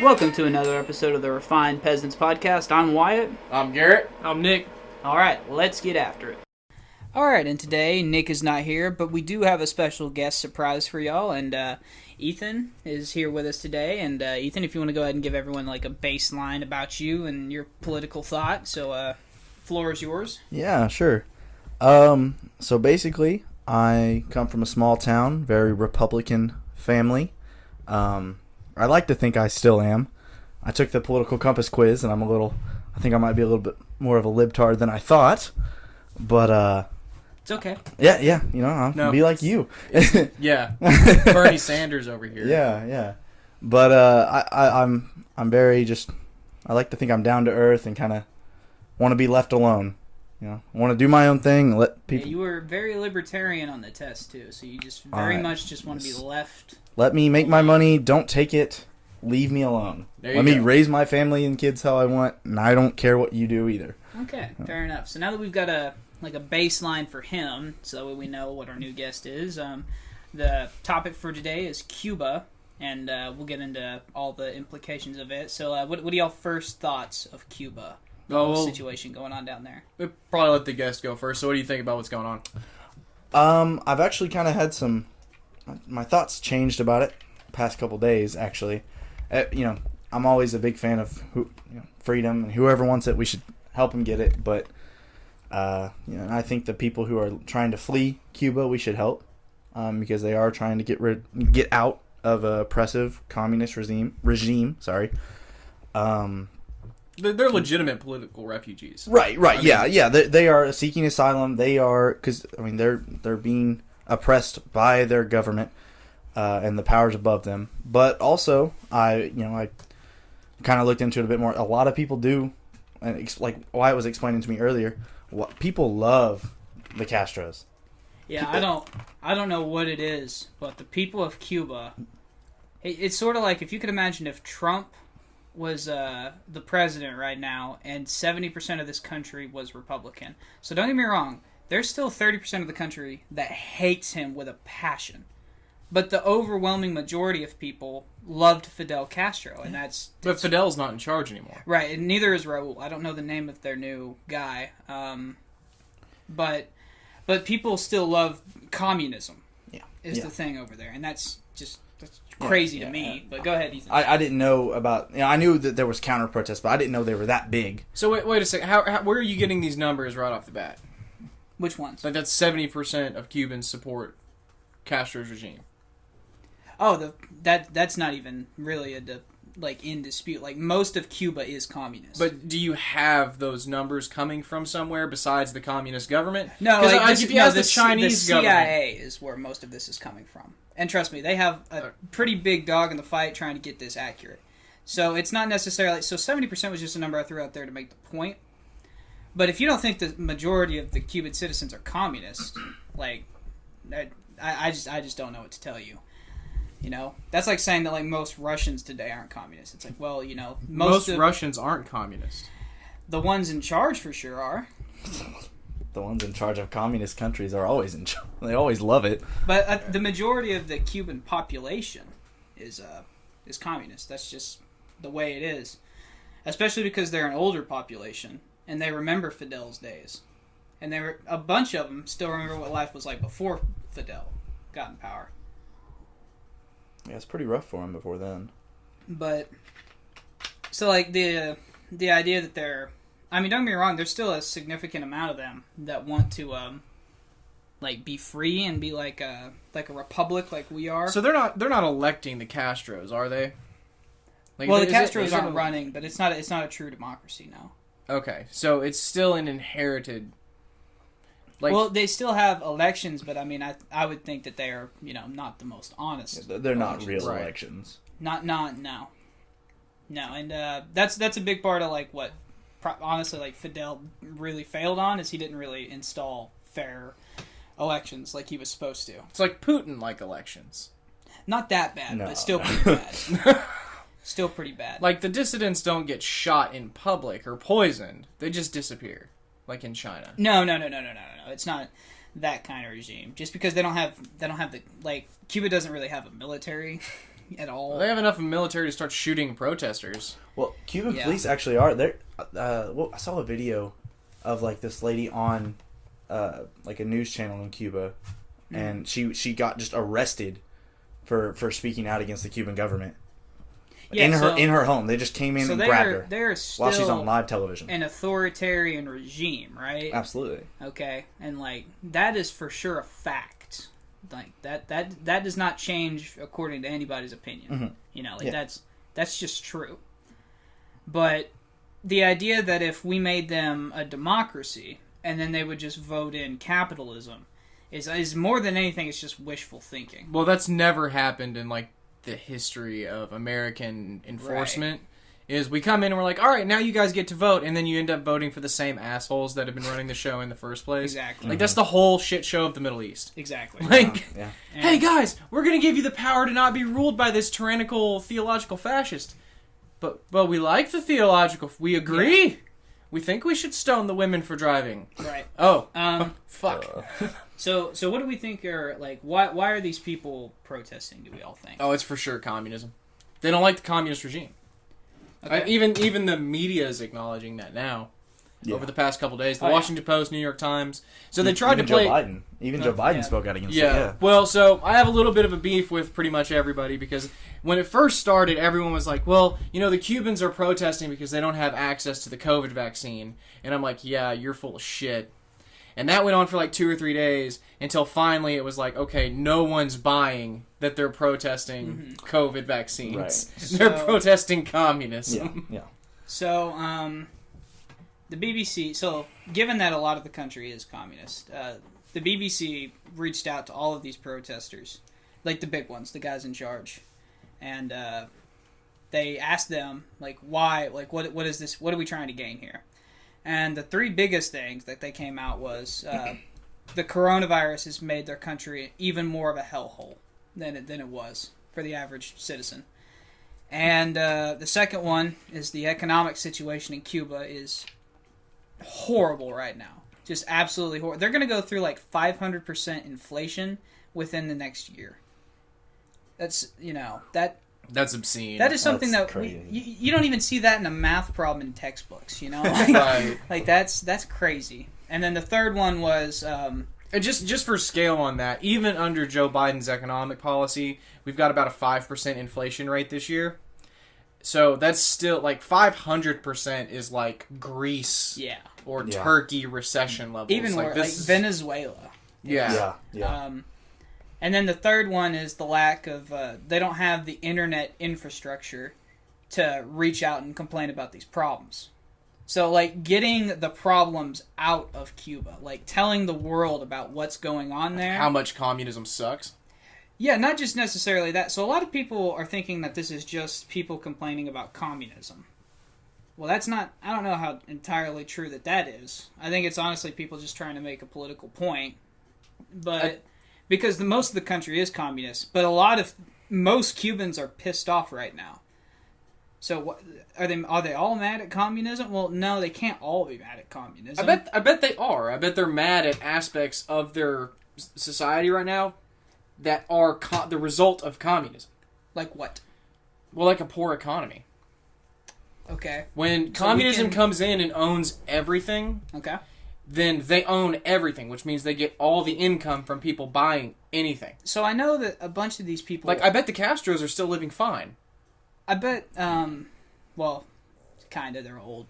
Welcome to another episode of the Refined Peasants podcast. I'm Wyatt. I'm Garrett. I'm Nick. Alright, let's get after it. Alright, and today Nick is not here, but we do have a special guest surprise for y'all, and Ethan is here with us today. And Ethan, if you want to go ahead and give everyone like a baseline about you and your political thought, so floor is yours. Yeah, sure. So basically, I come from a small town, very Republican family. I like to think I still am. I took the political compass quiz, and I think I might be a little bit more of a libtard than I thought. But, It's okay. yeah, I'll be like you. Yeah, Bernie Sanders over here. Yeah. But, I'm very I like to think I'm down to earth and kind of want to be left alone. I want to do my own thing, let people... Yeah, you were very libertarian on the test, too, so you just very much just want to be left... Let me make my money, don't take it, leave me alone. Let me raise my family and kids how I want, and I don't care what you do either. Okay, fair enough. So now that we've got a baseline for him, so that we know what our new guest is, the topic for today is Cuba, and we'll get into all the implications of it. So what are y'all first thoughts of Cuba? The situation going on down there? We'll probably let the guest go first. So what do you think about what's going on? I've actually kind of had my thoughts changed about it past couple days, actually. I'm always a big fan of freedom, and whoever wants it, we should help them get it. But I think the people who are trying to flee Cuba, we should help, because they are trying to get out of a oppressive communist regime. Sorry. They're legitimate political refugees. Right. Yeah. They are seeking asylum. They are they're being oppressed by their government and the powers above them. But also, I kind of looked into it a bit more. A lot of people do, and like Wyatt was explaining to me earlier, people love the Castros. Yeah, I don't know what it is, but the people of Cuba, it's sort of like if you could imagine if Trump was the president right now and 70% of this country was Republican. So don't get me wrong, there's still 30% of the country that hates him with a passion. But the overwhelming majority of people loved Fidel Castro, and But Fidel's not in charge anymore. Right, and neither is Raul. I don't know the name of their new guy. But people still love communism. Yeah. Is the thing over there, and that's crazy to me. But go ahead, Ethan. I didn't know about... I knew that there was counter protests, but I didn't know they were that big. So wait a second. How where are you getting these numbers right off the bat? Which ones? Like that's 70% of Cubans support Castro's regime. Oh, that's not even really in dispute. Like most of Cuba is communist. But do you have those numbers coming from somewhere besides the communist government? No, the Chinese the government. CIA is where most of this is coming from. And trust me, they have a pretty big dog in the fight trying to get this accurate. So it's not necessarily... So 70% was just a number I threw out there to make the point. But if you don't think the majority of the Cuban citizens are communist, like, I just don't know what to tell you. That's like saying that like most Russians today aren't communists. It's like, well, most Russians aren't communist. The ones in charge for sure are. The ones in charge of communist countries are always in charge. They always love it. But the majority of the Cuban population is communist. That's just the way it is. Especially because they're an older population and they remember Fidel's days. And a bunch of them still remember what life was like before Fidel got in power. Yeah, it's pretty rough for him before then. But so like the idea that they're... I mean, don't get me wrong, there's still a significant amount of them that want to be free and be like a republic like we are. So they're not electing the Castros, are they? The Castros aren't running, but it's not a true democracy now. Okay, so it's still an inherited... they still have elections, but I mean, I would think that they are, not the most honest. Yeah, they're not real elections. No, and that's a big part of like what, honestly, like Fidel really failed on is he didn't really install fair elections like he was supposed to. It's like Putin-like elections. Not that bad, but still pretty bad. Still pretty bad. Like the dissidents don't get shot in public or poisoned; they just disappear. Like in China. No. It's not that kind of regime. Just because they don't have the Cuba doesn't really have a military at all. They have enough military to start shooting protesters. Well, Cuban police actually are. They're, I saw a video of like this lady on like a news channel in Cuba, and she got just arrested for speaking out against the Cuban government. Yeah, in her home. They just came in and grabbed her they're still while she's on live television. an authoritarian regime, right? Absolutely. Okay, and like that is for sure a fact. Like that does not change according to anybody's opinion. Mm-hmm. You know, like that's just true. But the idea that if we made them a democracy and then they would just vote in capitalism is more than anything, it's just wishful thinking. Well, that's never happened in like the history of American enforcement. Is we come in and we're like, all right, now you guys get to vote, and then you end up voting for the same assholes that have been running the show in the first place. Exactly. Like that's the whole shit show of the Middle East. Exactly. Like, Yeah. hey guys, we're gonna give you the power to not be ruled by this tyrannical theological fascist. But we like the theological. We agree. Yeah. We think we should stone the women for driving. Right. Oh. Fuck. So what do we think are like? Why are these people protesting? Do we all think? Oh, it's for sure communism. They don't like the communist regime. Okay. Even the media is acknowledging that now. Yeah. Over the past couple days, the Washington Post, New York Times. So they tried to play. Joe Biden spoke out against it. Yeah. Well, so I have a little bit of a beef with pretty much everybody because when it first started, everyone was like, "Well, you know, the Cubans are protesting because they don't have access to the COVID vaccine," and I'm like, "Yeah, you're full of shit." And that went on for like 2 or 3 days until finally it was like, okay, no one's buying that they're protesting COVID vaccines. Right. They're protesting communism. Yeah. So, the BBC, so given that a lot of the country is communist, the BBC reached out to all of these protesters, like the big ones, the guys in charge, and they asked them, like, why, like, what is this, what are we trying to gain here? And the 3 biggest things that they came out was the coronavirus has made their country even more of a hellhole than it was for the average citizen. And the second one is the economic situation in Cuba is horrible right now. Just absolutely horrible. They're going to go through like 500% inflation within the next year. That's, That's obscene. That is something that you don't even see that in a math problem in textbooks, Like, like that's crazy. And then the third one was and just for scale on that, even under Joe Biden's economic policy, we've got about a 5% inflation rate this year. So that's still like 500% is like Greece or Turkey recession levels. Even like, like Venezuela. Yeah. And then the third one is the lack of, they don't have the internet infrastructure to reach out and complain about these problems. So, like, getting the problems out of Cuba, like, telling the world about what's going on there. How much communism sucks. Yeah, not just necessarily that. So a lot of people are thinking that this is just people complaining about communism. Well, that's not, I don't know how entirely true that is. I think it's honestly people just trying to make a political point. But... because most of the country is communist, but most Cubans are pissed off right now. So are they all mad at communism? Well, no, they can't all be mad at communism. I bet they are. I bet they're mad at aspects of their society right now that are the result of communism. Like what? Well, like a poor economy. Okay. When communism comes in and owns everything. Okay. Then they own everything, which means they get all the income from people buying anything. So I know that a bunch of these people... Like, I bet the Castros are still living fine. I bet, well, kind of, they're old.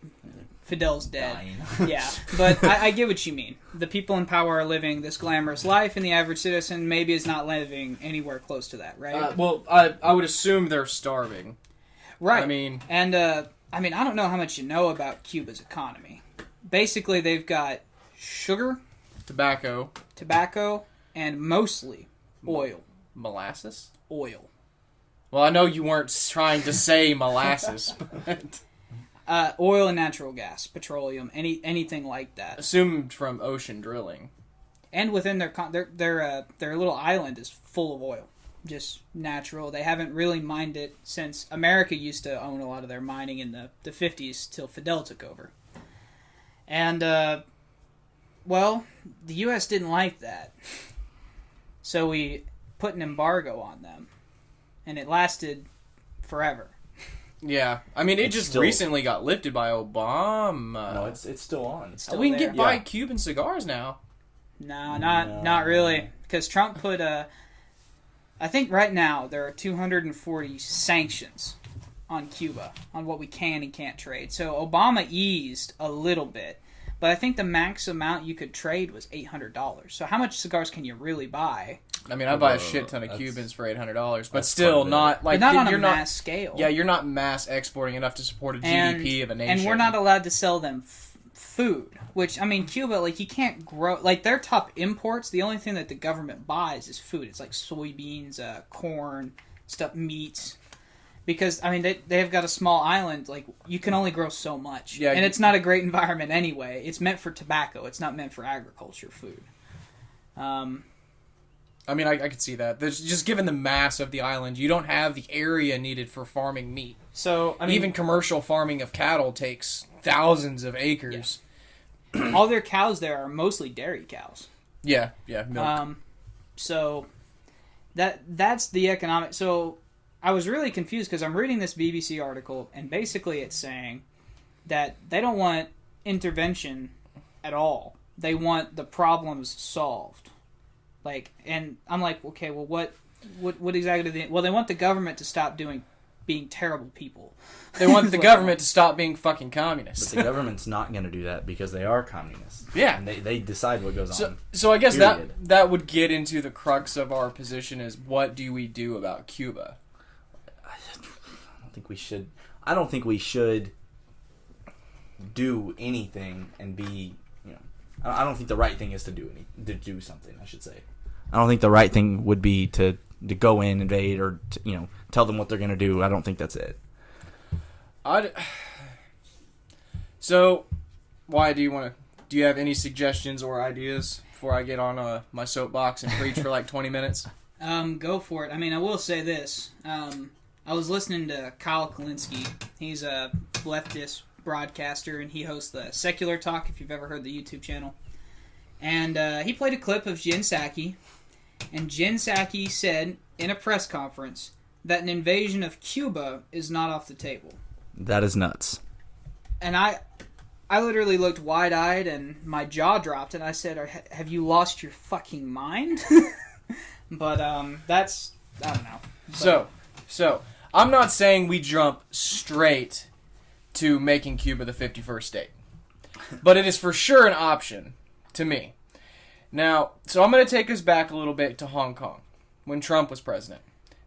Fidel's dead. Dying. Yeah, but I get what you mean. The people in power are living this glamorous life, and the average citizen maybe is not living anywhere close to that, right? Well, I would assume they're starving. Right. I mean, I don't know how much you know about Cuba's economy. Basically, they've got sugar, tobacco, and mostly oil. Molasses? Oil. Well, I know you weren't trying to say molasses, but... oil and natural gas, petroleum, anything like that. Assumed from ocean drilling. And within their little island is full of oil. Just natural. They haven't really mined it since America used to own a lot of their mining in the 50s till Fidel took over. And, well, the U.S. didn't like that. So we put an embargo on them. and it lasted forever. Yeah, I mean, it It's just still- recently got lifted by Obama. No, it's still on. Still we can there. get buy Yeah. Cuban cigars now. No, No. not really, because Trump put I think right now there are 240 sanctions on Cuba on what we can and can't trade. So Obama eased a little bit, but I think the max amount you could trade was $800. So how much cigars can you really buy? I mean, I buy a Whoa, shit ton of that's- Cubans for $800, but that's still quite a bit. not like But not on you're a not. mass scale. Yeah, you're not mass exporting enough to support a GDP of a nation. And we're not allowed to sell them food, which, I mean, Cuba, like, you can't grow, like, their top imports, the only thing that the government buys is food. It's like soybeans, corn, stuff, meats. Because, I mean, they've got a small island, like, you can only grow so much. Yeah, and it's not a great environment anyway. It's meant for tobacco. It's not meant for agriculture food. I mean, I could see that. There's just given the mass of the island, you don't have the area needed for farming meat. So, I mean, Even commercial farming of cattle takes thousands of acres. all their cows there are mostly dairy cows. Yeah, milk. So that's the economic. So I was really confused because I'm reading this BBC article, and basically it's saying that they don't want intervention at all. They want the problems solved. Like, and I'm like, okay, well, what exactly? They want the government to stop being terrible people. They want the government to stop being fucking But communists. the government's not going to do that because they are communists. Yeah. And they decide what goes on. So I guess Period. that would get into the crux of our position is what do we do about Cuba? I don't think we should do anything and be, I don't think the right thing is to do something, I should say. I don't think the right thing would be to go in, invade, or to, tell them what they're going to do. I don't think that's it. So, why do you have any suggestions or ideas before I get on my soapbox and preach for like 20 minutes? Go for it. I mean, I will say this. I was listening to Kyle Kalinske. He's a leftist broadcaster, and he hosts the Secular Talk, if you've ever heard the YouTube channel. And he played a clip of Jen Psaki, and Jen Psaki said in a press conference that an invasion of Cuba is not off the table. That is nuts. And I literally looked wide-eyed, and my jaw dropped, and I said, have you lost your fucking mind? But that's, I don't know. But, So I'm not saying we jump straight to making Cuba the 51st state, but it is for sure an option to me. Now, so I'm going to take us back a little bit to Hong Kong when Trump was president.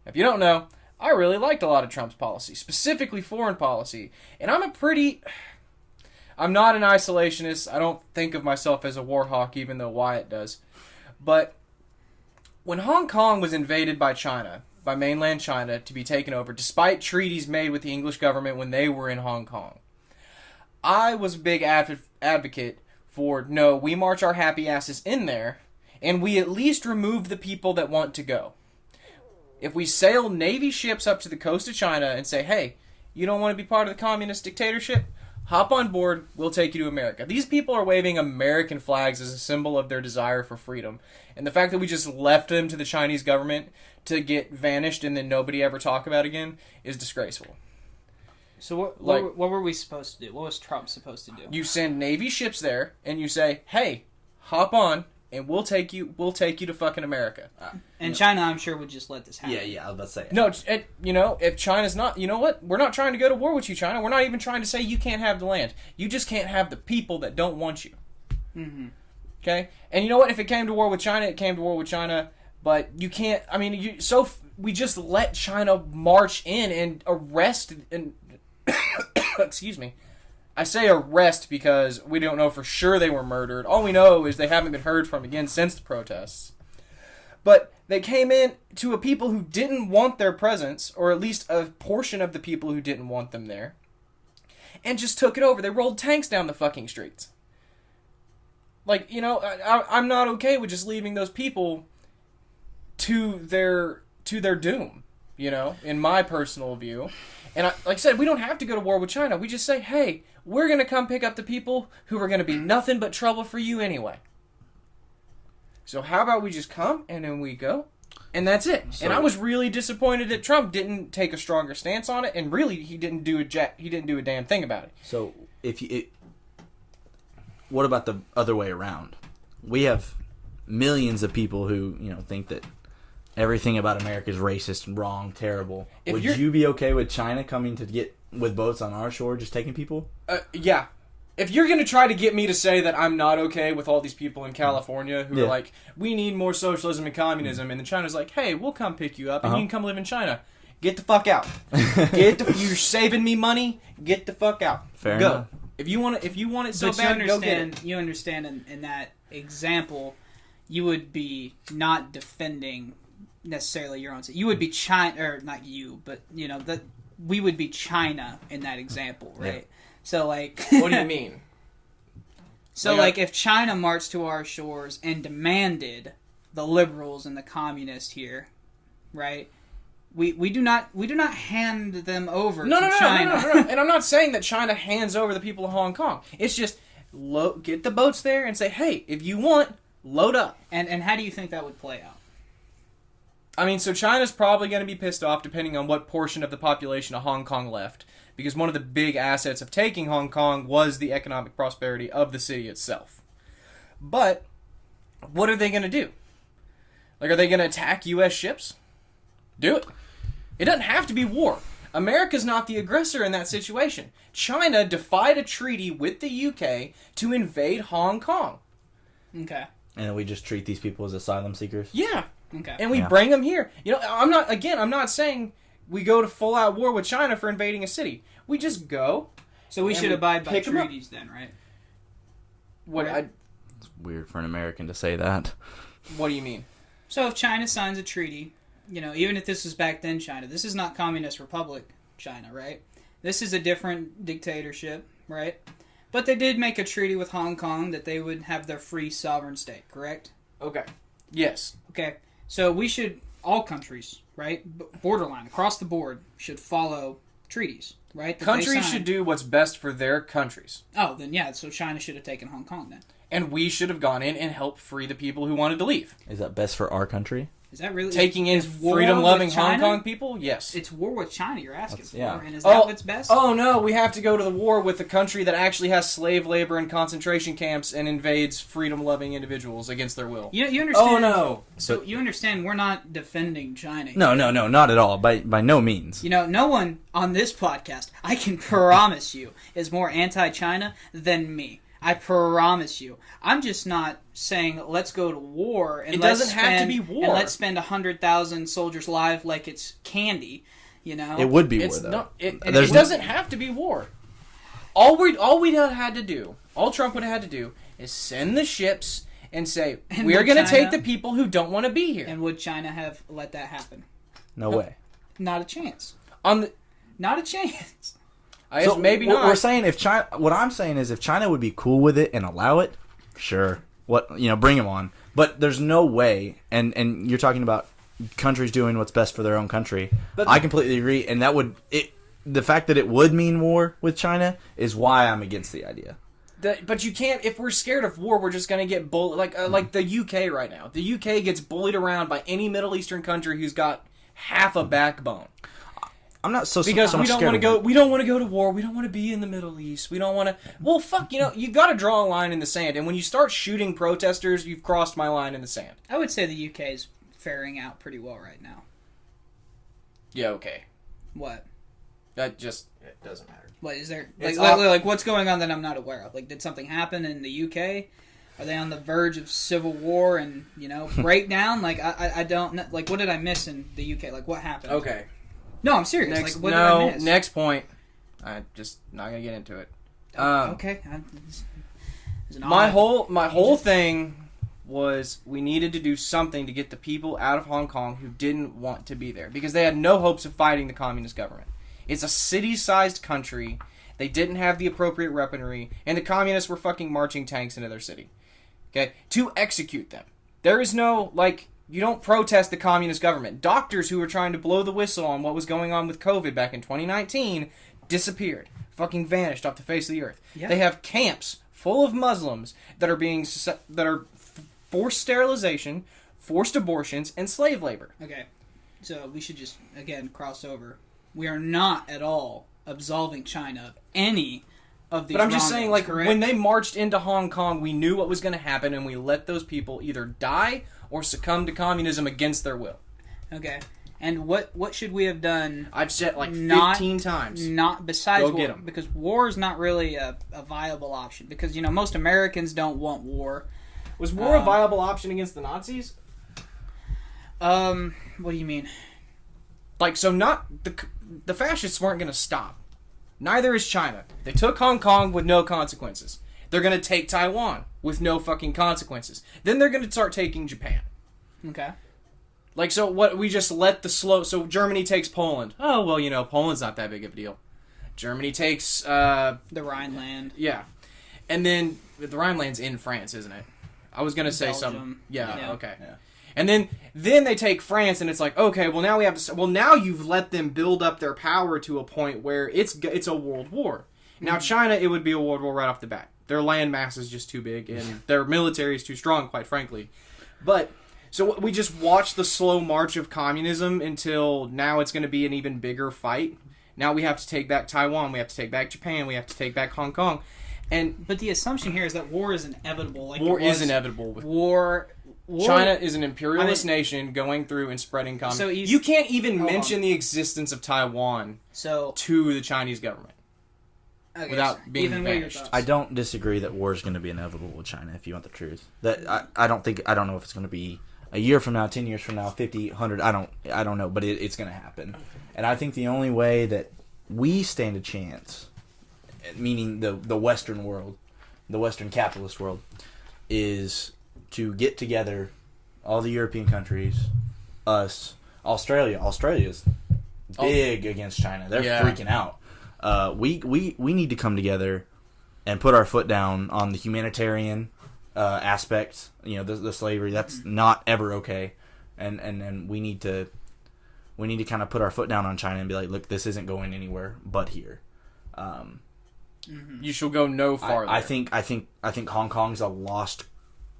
If you don't know, I really liked a lot of Trump's policy, specifically foreign policy, and I'm not an isolationist. I don't think of myself as a war hawk, even though Wyatt does. But when Hong Kong was invaded by China, by mainland China, to be taken over, despite treaties made with the English government when they were in Hong Kong, I was a big advocate for, no, we march our happy asses in there, and we at least remove the people that want to go. If we sail Navy ships up to the coast of China and say, hey, you don't want to be part of the communist dictatorship? Hop on board, we'll take you to America. These people are waving American flags as a symbol of their desire for freedom. And the fact that we just left them to the Chinese government to get vanished and then nobody ever talk about again is disgraceful. So what were we supposed to do? What was Trump supposed to do? You send Navy ships there and you say, hey, hop on and we'll take you to fucking America. And China, I'm sure, would just let this happen. Yeah, I was about to say it. No, if China's not, you know what? We're not trying to go to war with you, China. We're not even trying to say you can't have the land. You just can't have the people that don't want you. Mm-hmm. Okay? And you know what? If it came to war with China, it came to war with China. But you can't, we just let China march in and arrest and, excuse me. I say arrest because we don't know for sure they were murdered. All we know is they haven't been heard from again since the protests. But they came in to a people who didn't want their presence, or at least a portion of the people who didn't want them there, and just took it over. They rolled tanks down the fucking streets. Like, I'm not okay with just leaving those people to their doom, in my personal view. And like I said, we don't have to go to war with China. We just say, hey, we're going to come pick up the people who are going to be nothing but trouble for you anyway. So how about we just come and then we go And that's it. So, and I was really disappointed that Trump didn't take a stronger stance on it, and really he didn't do a damn thing about it. So what about the other way around? We have millions of people who think that everything about America is racist and wrong, terrible. Would you be okay with China coming to get with boats on our shore, just taking people? Yeah. If you're going to try to get me to say that I'm not okay with all these people in California who are like, we need more socialism and communism, and then China's like, hey, we'll come pick you up and you can come live in China. Get the fuck out. You're saving me money. Get the fuck out. Fair Go. enough. If you want it so But bad, go get it. You understand in that example, you would be not defending necessarily your own. You would be China, or not you, but that we would be China in that example, right? Yeah. So like, What do you mean? So like if China marched to our shores and demanded the liberals and the communists here, right? We do not hand them over to China. No. And I'm not saying that China hands over the people of Hong Kong. It's just get the boats there and say, hey, if you want, load up. And how do you think that would play out? I mean, so China's probably going to be pissed off depending on what portion of the population of Hong Kong left. Because one of the big assets of taking Hong Kong was the economic prosperity of the city itself. But what are they going to do? Like, are they going to attack U.S. ships? Do it. It doesn't have to be war. America's not the aggressor in that situation. China defied a treaty with the UK to invade Hong Kong. Okay. And we just treat these people as asylum seekers? Yeah. Okay. And we bring them here. I'm not saying we go to full-out war with China for invading a city. We just go. So we should abide by treaties then, right? It's weird for an American to say that. What do you mean? So if China signs a treaty, even if this was back then China, this is not Communist Republic China, right? This is a different dictatorship, right? But they did make a treaty with Hong Kong that they would have their free sovereign state, correct? Okay. Yes. Okay. So we should, all countries, right, borderline, across the board, should follow treaties, right? Countries should do what's best for their countries. Oh, then yeah, so China should have taken Hong Kong then. And we should have gone in and helped free the people who wanted to leave. Is that best for our country? Is that really... Taking in freedom-loving Hong Kong people? Yes. It's war with China you're asking for, yeah. and is that what's best? Oh, no, we have to go to the war with the country that actually has slave labor and concentration camps and invades freedom-loving individuals against their will. You understand... Oh, no. So you understand we're not defending China. No, not at all. By no means. No one on this podcast, I can promise you, is more anti-China than me. I promise you. I'm just not saying let's go to war and it doesn't have to be war. And let's spend 100,000 soldiers' lives like it's candy. It would be war though. It doesn't have to be war. All Trump would have had to do is send the ships and say, we're going to take the people who don't want to be here. And would China have let that happen? No way. Not a chance. Not a chance. Maybe not. We're saying what I'm saying is if China would be cool with it and allow it, sure. Bring them on. But there's no way, and you're talking about countries doing what's best for their own country. But I completely agree, and the fact that it would mean war with China is why I'm against the idea. But you can't. If we're scared of war, we're just going to get bullied. Like the UK right now. The UK gets bullied around by any Middle Eastern country who's got half a backbone. I'm not so because so we much don't scared want to of go. We don't want to go to war. We don't want to be in the Middle East. We don't want to. Well, fuck. You got to draw a line in the sand. And when you start shooting protesters, you've crossed my line in the sand. I would say the UK is faring out pretty well right now. Yeah. Okay. What? It doesn't matter. What is there? Like what's going on that I'm not aware of? Like, did something happen in the UK? Are they on the verge of civil war and breakdown? Like, I don't know. Like, what did I miss in the UK? Like, what happened? Okay. No, I'm serious. What did I miss? Next point. I'm just not gonna get into it. Okay. My whole thing was we needed to do something to get the people out of Hong Kong who didn't want to be there because they had no hopes of fighting the communist government. It's a city-sized country. They didn't have the appropriate weaponry, and the communists were fucking marching tanks into their city. Okay, to execute them. There is no you don't protest the communist government. Doctors who were trying to blow the whistle on what was going on with COVID back in 2019 disappeared. Fucking vanished off the face of the earth. Yep. They have camps full of Muslims that are forced sterilization, forced abortions, and slave labor. Okay, so we should just, again, cross over. We are not at all absolving China of any of these But I'm just saying, like, correct? when they marched into Hong Kong, we knew what was going to happen, and we let those people either die or succumb to communism against their will. Okay, and what should we have done? I've said like 15 times. Not besides Go war, get 'em. because war is not really a viable option. Because most Americans don't want war. Was war a viable option against the Nazis? What do you mean? Like, so not the fascists weren't going to stop. Neither is China. They took Hong Kong with no consequences. They're going to take Taiwan with no fucking consequences. Then they're going to start taking Japan. Okay. Like, so what, we just let so Germany takes Poland. Oh, well, Poland's not that big of a deal. Germany takes, the Rhineland. yeah. And then, the Rhineland's in France, isn't it? I was going to say Belgium. something. Yeah, okay. Yeah. And then they take France, and it's like, okay, well, now we have to, now you've let them build up their power to a point where it's a world war. Now, China, it would be a world war right off the bat. Their land mass is just too big, and their military is too strong, quite frankly. But, so we just watched the slow march of communism until now it's going to be an even bigger fight. Now we have to take back Taiwan, we have to take back Japan, we have to take back Hong Kong. But the assumption here is that war is inevitable. Like War is inevitable. War. China is an imperialist nation going through and spreading communism. So you can't even mention on. the existence of Taiwan to the Chinese government without being Ethan, what are your banished. thoughts? I don't disagree that war is going to be inevitable with China, if you want the truth. That I don't know if it's going to be a year from now, 10 years from now, 50, 100, I don't know, but it's going to happen. And I think the only way that we stand a chance, meaning the Western world, the Western capitalist world, is to get together, all the European countries, us, Australia. Australia's big against China. They're freaking out. We need to come together and put our foot down on the humanitarian aspect. The slavery, that's not ever okay, and we need to kind of put our foot down on China and be like, look, this isn't going anywhere but here. You shall go no farther. I think Hong Kong's a lost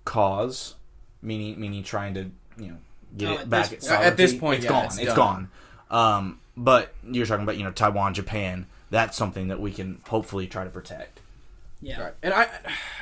cause, meaning trying to get it back at this point. It's gone. But you're talking about Taiwan, Japan. That's something that we can hopefully try to protect. Yeah, right. And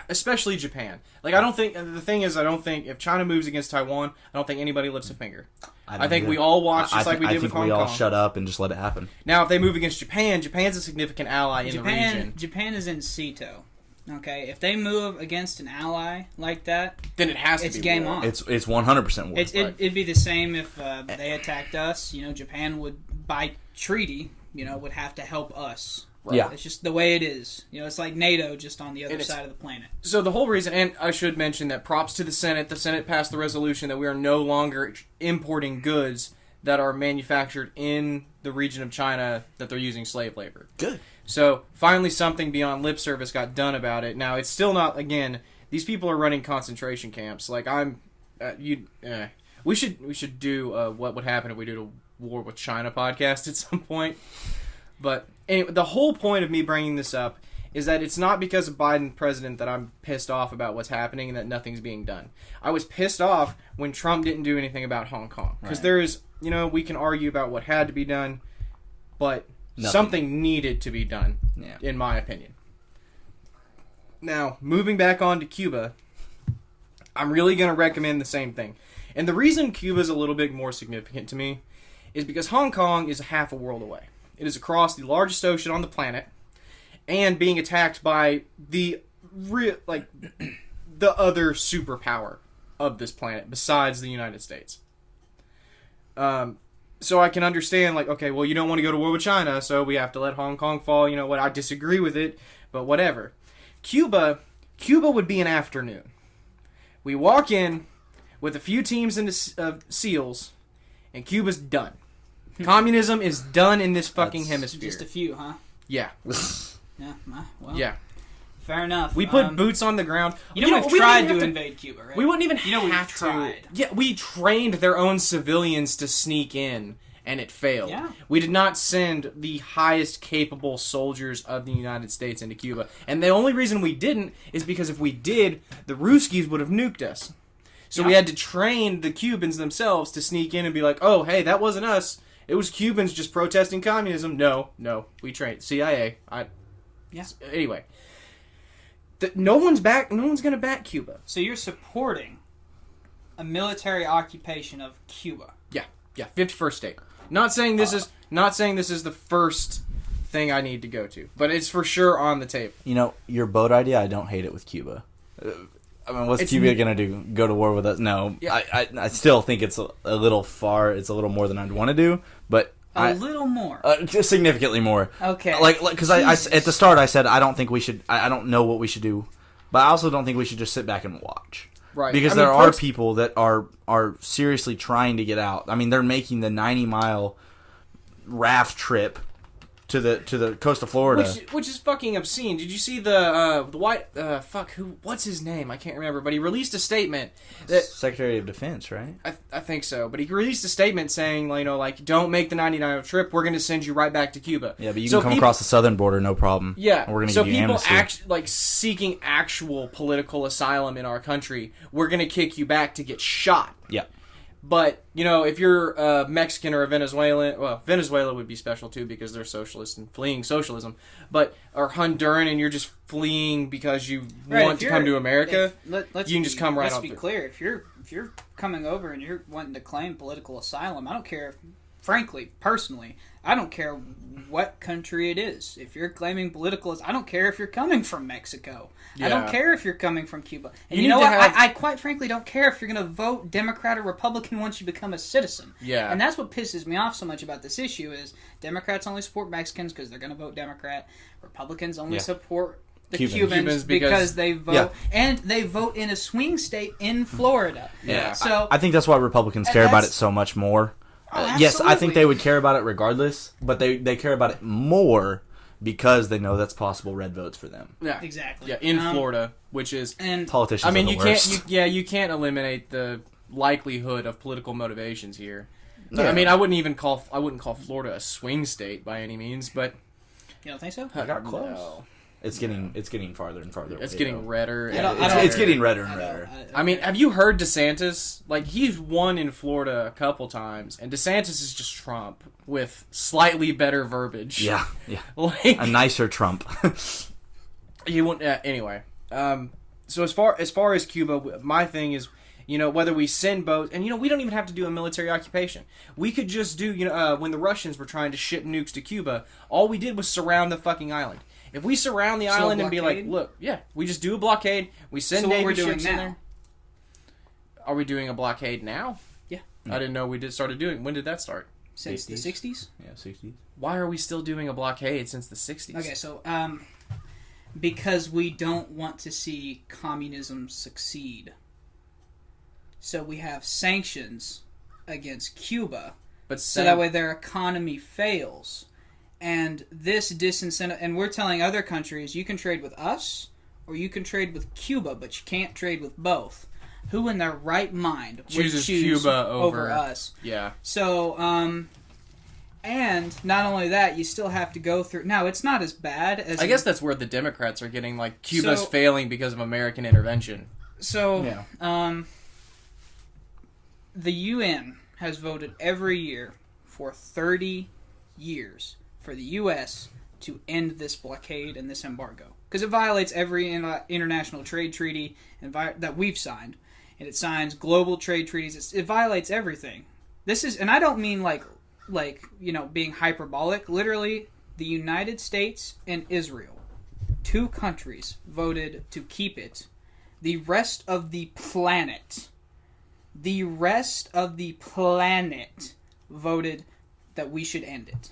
especially Japan. Like, I don't think if China moves against Taiwan, I don't think anybody lifts a finger. I think we all watch just like we did with Hong Kong. I think we all shut up and just let it happen. Now, if they move against Japan, Japan's a significant ally in the region. Japan is in SEATO. Okay, if they move against an ally like that, then it has to be it's game on. It's 100% war. It'd be the same if they attacked us. Japan would, by treaty, would have to help us. Right. Yeah, it's just the way it is. It's like NATO, just on the other side of the planet. So the whole reason, and I should mention that props to the Senate. The Senate passed the resolution that we are no longer importing goods that are manufactured in the region of China that they're using slave labor. Good. So finally, something beyond lip service got done about it. Now it's still not. Again, these people are running concentration camps. Like we should do what would happen if we did a war with China podcast at some point. But anyway, the whole point of me bringing this up is that it's not because of Biden president that I'm pissed off about what's happening and that nothing's being done. I was pissed off when Trump didn't do anything about Hong Kong. Because there is, we can argue about what had to be done, but something needed to be done, in my opinion. Now, moving back on to Cuba, I'm really going to recommend the same thing. And the reason Cuba is a little bit more significant to me is because Hong Kong is half a world away. It is across the largest ocean on the planet, and being attacked by the other superpower of this planet besides the United States. So I can understand, like, okay, well, you don't want to go to war with China, so we have to let Hong Kong fall. You know what? I disagree with it, but whatever. Cuba would be an afternoon. We walk in with a few teams of SEALs, and Cuba's done. Communism is done in this fucking hemisphere. Just a few, huh? Yeah. Yeah. Well. Yeah. Fair enough. We put boots on the ground. We've tried to invade Cuba, right? We wouldn't even have to. Tried. Yeah, we trained their own civilians to sneak in, and it failed. Yeah. We did not send the highest capable soldiers of the United States into Cuba. And the only reason we didn't is because if we did, the Ruskies would have nuked us. So we had to train the Cubans themselves to sneak in and be like, oh, hey, that wasn't us. It was Cubans just protesting communism. No, we trained. CIA. Anyway. No one's going to back Cuba. So you're supporting a military occupation of Cuba. Yeah, 51st state. Not saying this is the first thing I need to go to, but it's for sure on the table. You know, your boat idea, I don't hate it with Cuba. I mean, what's Cuba going to do? Go to war with us? No. Yeah. I still think it's a little far. It's a little more than I'd want to do, but... A little more. Just significantly more. Okay. Like because I at the start I said I don't think we should. I don't know what we should do, but I also don't think we should just sit back and watch. Right. Because there are people that are seriously trying to get out. I mean, they're making the 90-mile raft trip to the coast of Florida, which is fucking obscene. Did you see the white what's his name? I can't remember, but he released a statement that Secretary of Defense, right? I think so, but he released a statement saying, don't make the 90-mile trip. We're going to send you right back to Cuba. Yeah, but you can come across the southern border, no problem. Yeah, we're going to give you amnesty. So people seeking actual political asylum in our country, we're going to kick you back to get shot. Yeah. But, if you're Mexican or a Venezuelan, well, Venezuela would be special too because they're socialists and fleeing socialism, or Honduran and you're just fleeing because you want to come to America, you can just come right on through. Let's be clear, if you're coming over and you're wanting to claim political asylum, I don't care, frankly, personally, I don't care what country it is. If you're claiming political, I don't care if you're coming from Mexico. Yeah. I don't care if you're coming from Cuba. And you know what? I quite frankly don't care if you're going to vote Democrat or Republican once you become a citizen. Yeah. And that's what pisses me off so much about this issue is Democrats only support Mexicans because they're going to vote Democrat. Republicans only support the Cubans because they vote. Yeah. And they vote in a swing state in Florida. Yeah. So I think that's why Republicans care about it so much more. Yes, I think they would care about it regardless, but they care about it more because they know that's possible red votes for them. Yeah, exactly. Yeah, in Florida, which is and politicians. I mean, you can't eliminate the likelihood of political motivations here. Yeah. I mean, I wouldn't call Florida a swing state by any means, but you don't think so? I got close. No. It's getting farther and farther. It's getting redder. It's getting redder and redder. I mean, have you heard DeSantis? He's won in Florida a couple times, and DeSantis is just Trump with slightly better verbiage. Yeah. A nicer Trump. You won't. Anyway, so as far as Cuba, my thing is, whether we send boats, and we don't even have to do a military occupation. We could just do, when the Russians were trying to ship nukes to Cuba, all we did was surround the fucking island. If we surround the island and be like, look, we just do a blockade. We send Navy ships in there. Are we doing a blockade now? Yeah. I didn't know we started doing. When did that start? Since the 60s? Yeah, 60s. Why are we still doing a blockade since the 60s? Okay, so because we don't want to see communism succeed. So we have sanctions against Cuba, so that way their economy fails. And this disincentive, and we're telling other countries, you can trade with us, or you can trade with Cuba, but you can't trade with both. Who in their right mind would choose Cuba over us? Yeah. So, and not only that, you still have to go through. Now, it's not as bad as. I guess that's where the Democrats are getting Cuba's failing because of American intervention. So, the UN has voted every year for 30 years for the U.S. to end this blockade and this embargo. Because it violates every international trade treaty that we've signed. And it signs global trade treaties. It violates everything. This is, and I don't mean being hyperbolic. Literally, the United States and Israel, 2 countries, voted to keep it. The rest of the planet voted that we should end it.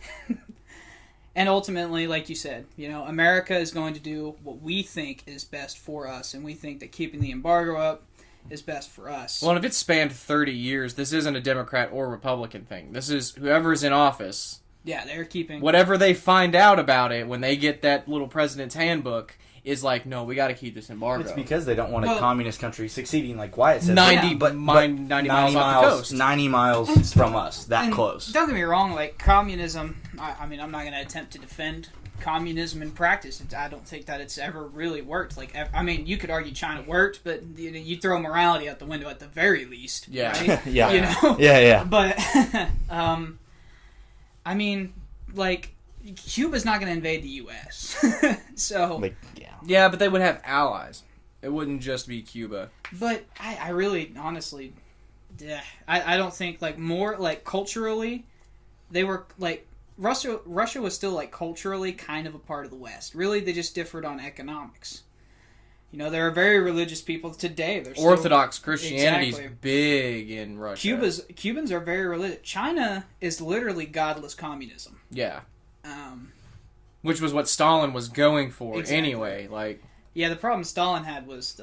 And ultimately, like you said, America is going to do what we think is best for us, and we think that keeping the embargo up is best for us. Well, and if it's spanned 30 years, this isn't a Democrat or Republican thing. This is whoever's in office. Yeah, they're keeping... Whatever they find out about it when they get that little president's handbook is no, we got to keep this embargo. It's because they don't want a communist country succeeding like Wyatt says. 90 miles off the coast. 90 miles from us, that close. Don't get me wrong, communism, I'm not going to attempt to defend communism in practice. I don't think that it's ever really worked. Like, I mean, you could argue China worked, but you throw morality out the window at the very least. Yeah. Right? Yeah. You know? Yeah. But, I mean, like, Cuba's not going to invade the U.S. So. Like, yeah. Yeah, but they would have allies. It wouldn't just be Cuba. But I really, honestly, I don't think, like, more, like, culturally, they were, like, Russia was still, like, culturally kind of a part of the West. Really, they just differed on economics. You know, there are very religious people today. They're still, Orthodox Christianity's exactly. big in Russia. Cubans are very religious. China is literally godless communism. Yeah. Which was what Stalin was going for Exactly. anyway. Like, yeah, the problem Stalin had was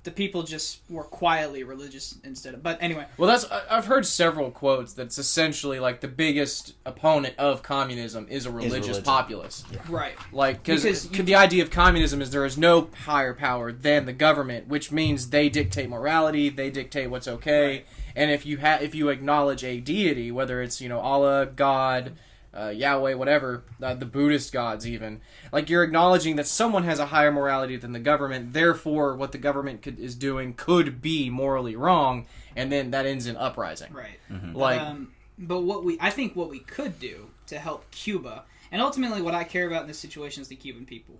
the people just were quietly religious instead of... But anyway. well, I've heard several quotes that's essentially like the biggest opponent of communism is a religious religion. populace. Yeah. Right. Like, because the idea of communism is there is no higher power than the government, which means they dictate morality, they dictate what's okay, Right. and if you acknowledge a deity, whether it's Allah, God, Yahweh, whatever, the Buddhist gods even, like you're acknowledging that someone has a higher morality than the government, therefore what the government is doing could be morally wrong, and then that ends in uprising. Right. Mm-hmm. Like, but I think what we could do to help Cuba, and ultimately what I care about in this situation is the Cuban people,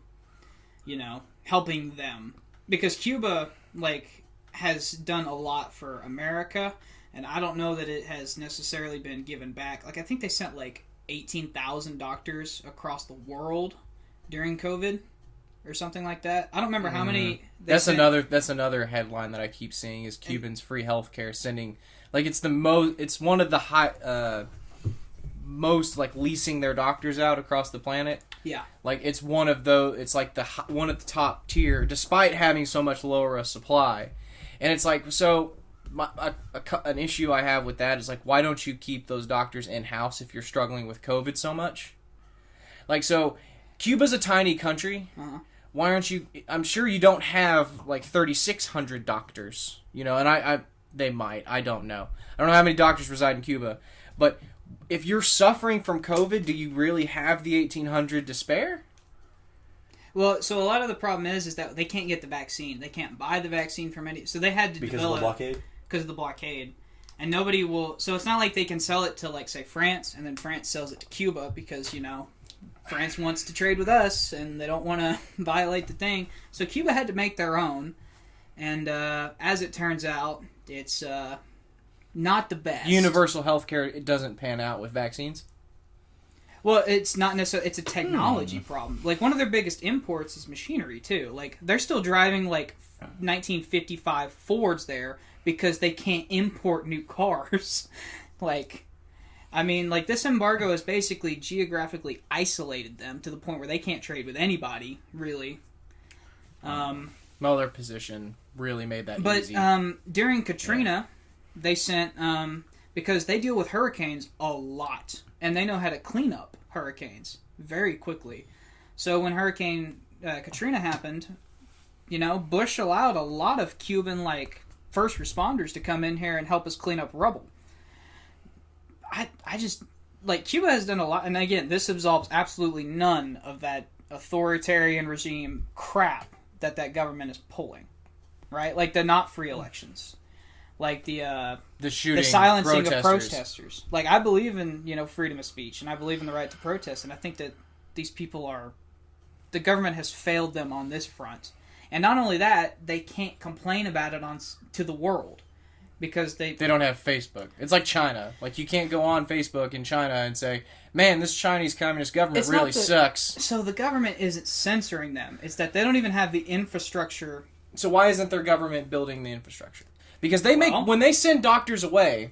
you know, helping them, because Cuba, like, has done a lot for America, and I don't know that it has necessarily been given back. Like, I think they sent, like, 18,000 doctors across the world during COVID or something like that. I don't remember how many. That's another headline that I keep seeing is Cubans free healthcare sending, like, it's one of the most like leasing their doctors out across the planet. Yeah. Like, it's one of those, it's like one of the top tier despite having so much lower a supply. And it's like, so an issue I have with that is, like, why don't you keep those doctors in-house if you're struggling with COVID so much? Like, so, Cuba's a tiny country. Uh-huh. Why aren't you... I'm sure you don't have, like, 3,600 doctors. You know, and they might. I don't know. I don't know how many doctors reside in Cuba. But if you're suffering from COVID, do you really have the 1,800 to spare? Well, so a lot of the problem is that they can't get the vaccine. They can't buy the vaccine from any... So they had to Because develop... of the blockade? Because of the blockade. And nobody will... So it's not like they can sell it to, like, say, France, and then France sells it to Cuba because, you know, France wants to trade with us, and they don't want to violate the thing. So Cuba had to make their own. And as it turns out, it's not the best. Universal healthcare, it doesn't pan out with vaccines? Well, it's not necessarily... It's a technology problem. Like, one of their biggest imports is machinery, too. Like, they're still driving, like, 1955 Fords there because they can't import new cars. Like, I mean, like, this embargo has basically geographically isolated them to the point where they can't trade with anybody, really. Well, their position really made that easy. But during Katrina, they sent... because they deal with hurricanes a lot, and they know how to clean up hurricanes very quickly. So when Hurricane Katrina happened, you know, Bush allowed a lot of Cuban, like, first responders to come in here and help us clean up rubble. I just, like, Cuba has done a lot, and again, this absolves absolutely none of that authoritarian regime crap that government is pulling, right? Like the not free elections. Like the shooting, the silencing protesters. of protesters. Like, I believe in, you know, freedom of speech, and I believe in the right to protest, and I think that these people are... The government has failed them on this front. And not only that, they can't complain about it to the world. Because they don't have Facebook. It's like China. Like, you can't go on Facebook in China and say, man, this Chinese communist government really sucks. So the government isn't censoring them. It's that they don't even have the infrastructure. So why isn't their government building the infrastructure? Because they make... When they send doctors away,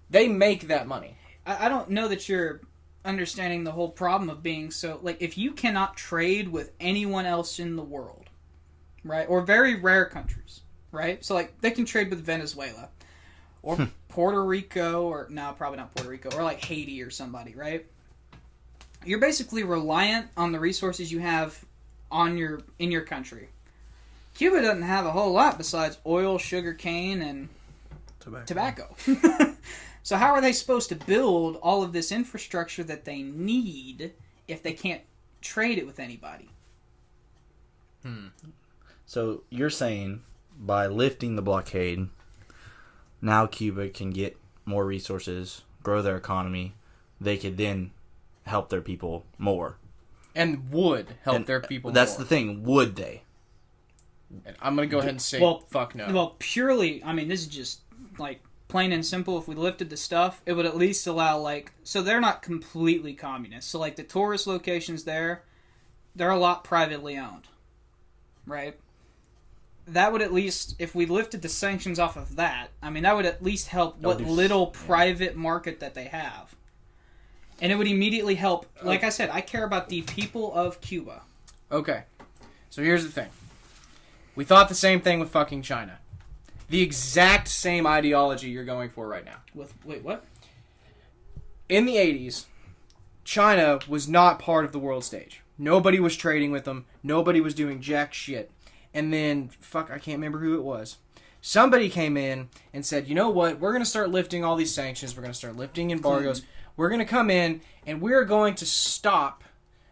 they make that money. I don't know that you're understanding the whole problem of being so... Like, if you cannot trade with anyone else in the world, right? Or very rare countries, right? So, like, they can trade with Venezuela. Or Puerto Rico, or... No, probably not Puerto Rico. Or, like, Haiti or somebody, right? You're basically reliant on the resources you have in your country. Cuba doesn't have a whole lot besides oil, sugar cane, and tobacco. So how are they supposed to build all of this infrastructure that they need if they can't trade it with anybody. So you're saying by lifting the blockade, now Cuba can get more resources, grow their economy. They could then help their people more. And would help their people That's more. the thing. Would they? And I'm going to go ahead and say, fuck no. Well, purely, I mean, this is just, like, plain and simple. If we lifted the stuff, it would at least allow, like, so they're not completely communist. So, like, the tourist locations there, they're a lot privately owned. Right? That would at least, if we lifted the sanctions off of that, I mean, that would at least help what little private market that they have. And it would immediately help, like I said, I care about the people of Cuba. Okay. So here's the thing. We thought the same thing with fucking China. The exact same ideology you're going for right now. Wait, what? In the 80s, China was not part of the world stage. Nobody was trading with them. Nobody was doing jack shit. And then, I can't remember who it was. Somebody came in and said, you know what? We're going to start lifting all these sanctions. We're going to start lifting embargoes. We're going to come in and we're going to stop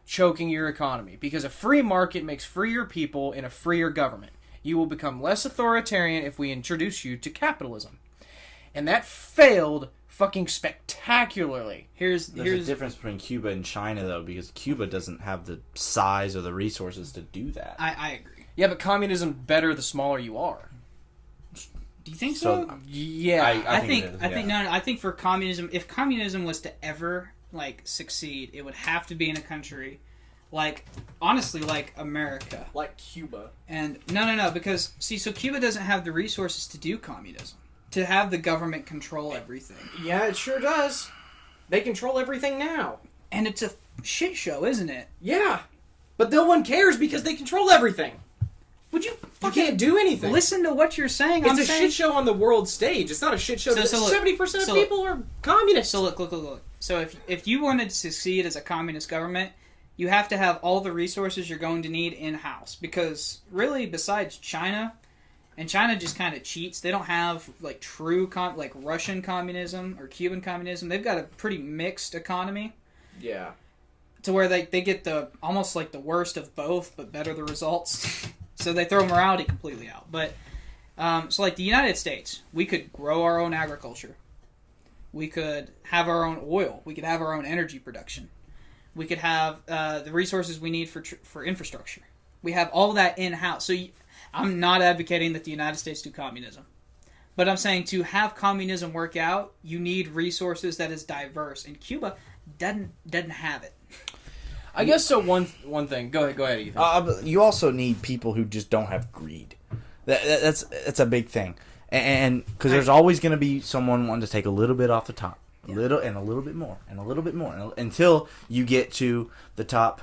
choking your economy. Because a free market makes freer people in a freer government. You will become less authoritarian if we introduce you to capitalism. And that failed fucking spectacularly. There's a difference between Cuba and China, though, because Cuba doesn't have the size or the resources to do that. I agree. Yeah, but communism better the smaller you are. Do you think so? Yeah. I think for communism, if communism was to ever, like, succeed, it would have to be in a country like, honestly, like America. Like Cuba. And no, because, see, so Cuba doesn't have the resources to do communism. To have the government control everything. Yeah, it sure does. They control everything now. And it's a shit show, isn't it? Yeah. But no one cares because they control everything. Would you You can't do anything. Listen to what you're saying. It's a shit show on the world stage. It's not a shit show. 70% of people are communists. So look. So if you wanted to succeed as a communist government, you have to have all the resources you're going to need in-house. Because really, besides China, and China just kind of cheats. They don't have like true like Russian communism or Cuban communism. They've got a pretty mixed economy. Yeah. To where they get the almost like the worst of both, but better the results. So they throw morality completely out. But so like the United States, we could grow our own agriculture. We could have our own oil. We could have our own energy production. We could have the resources we need for infrastructure. We have all that in-house. So I'm not advocating that the United States do communism. But I'm saying to have communism work out, you need resources that is diverse. And Cuba doesn't have it. I guess so. One thing. Go ahead, Ethan. You also need people who just don't have greed. That's a big thing. And because there's always going to be someone wanting to take a little bit off the top. A little bit more, and a little bit more, until you get to the top.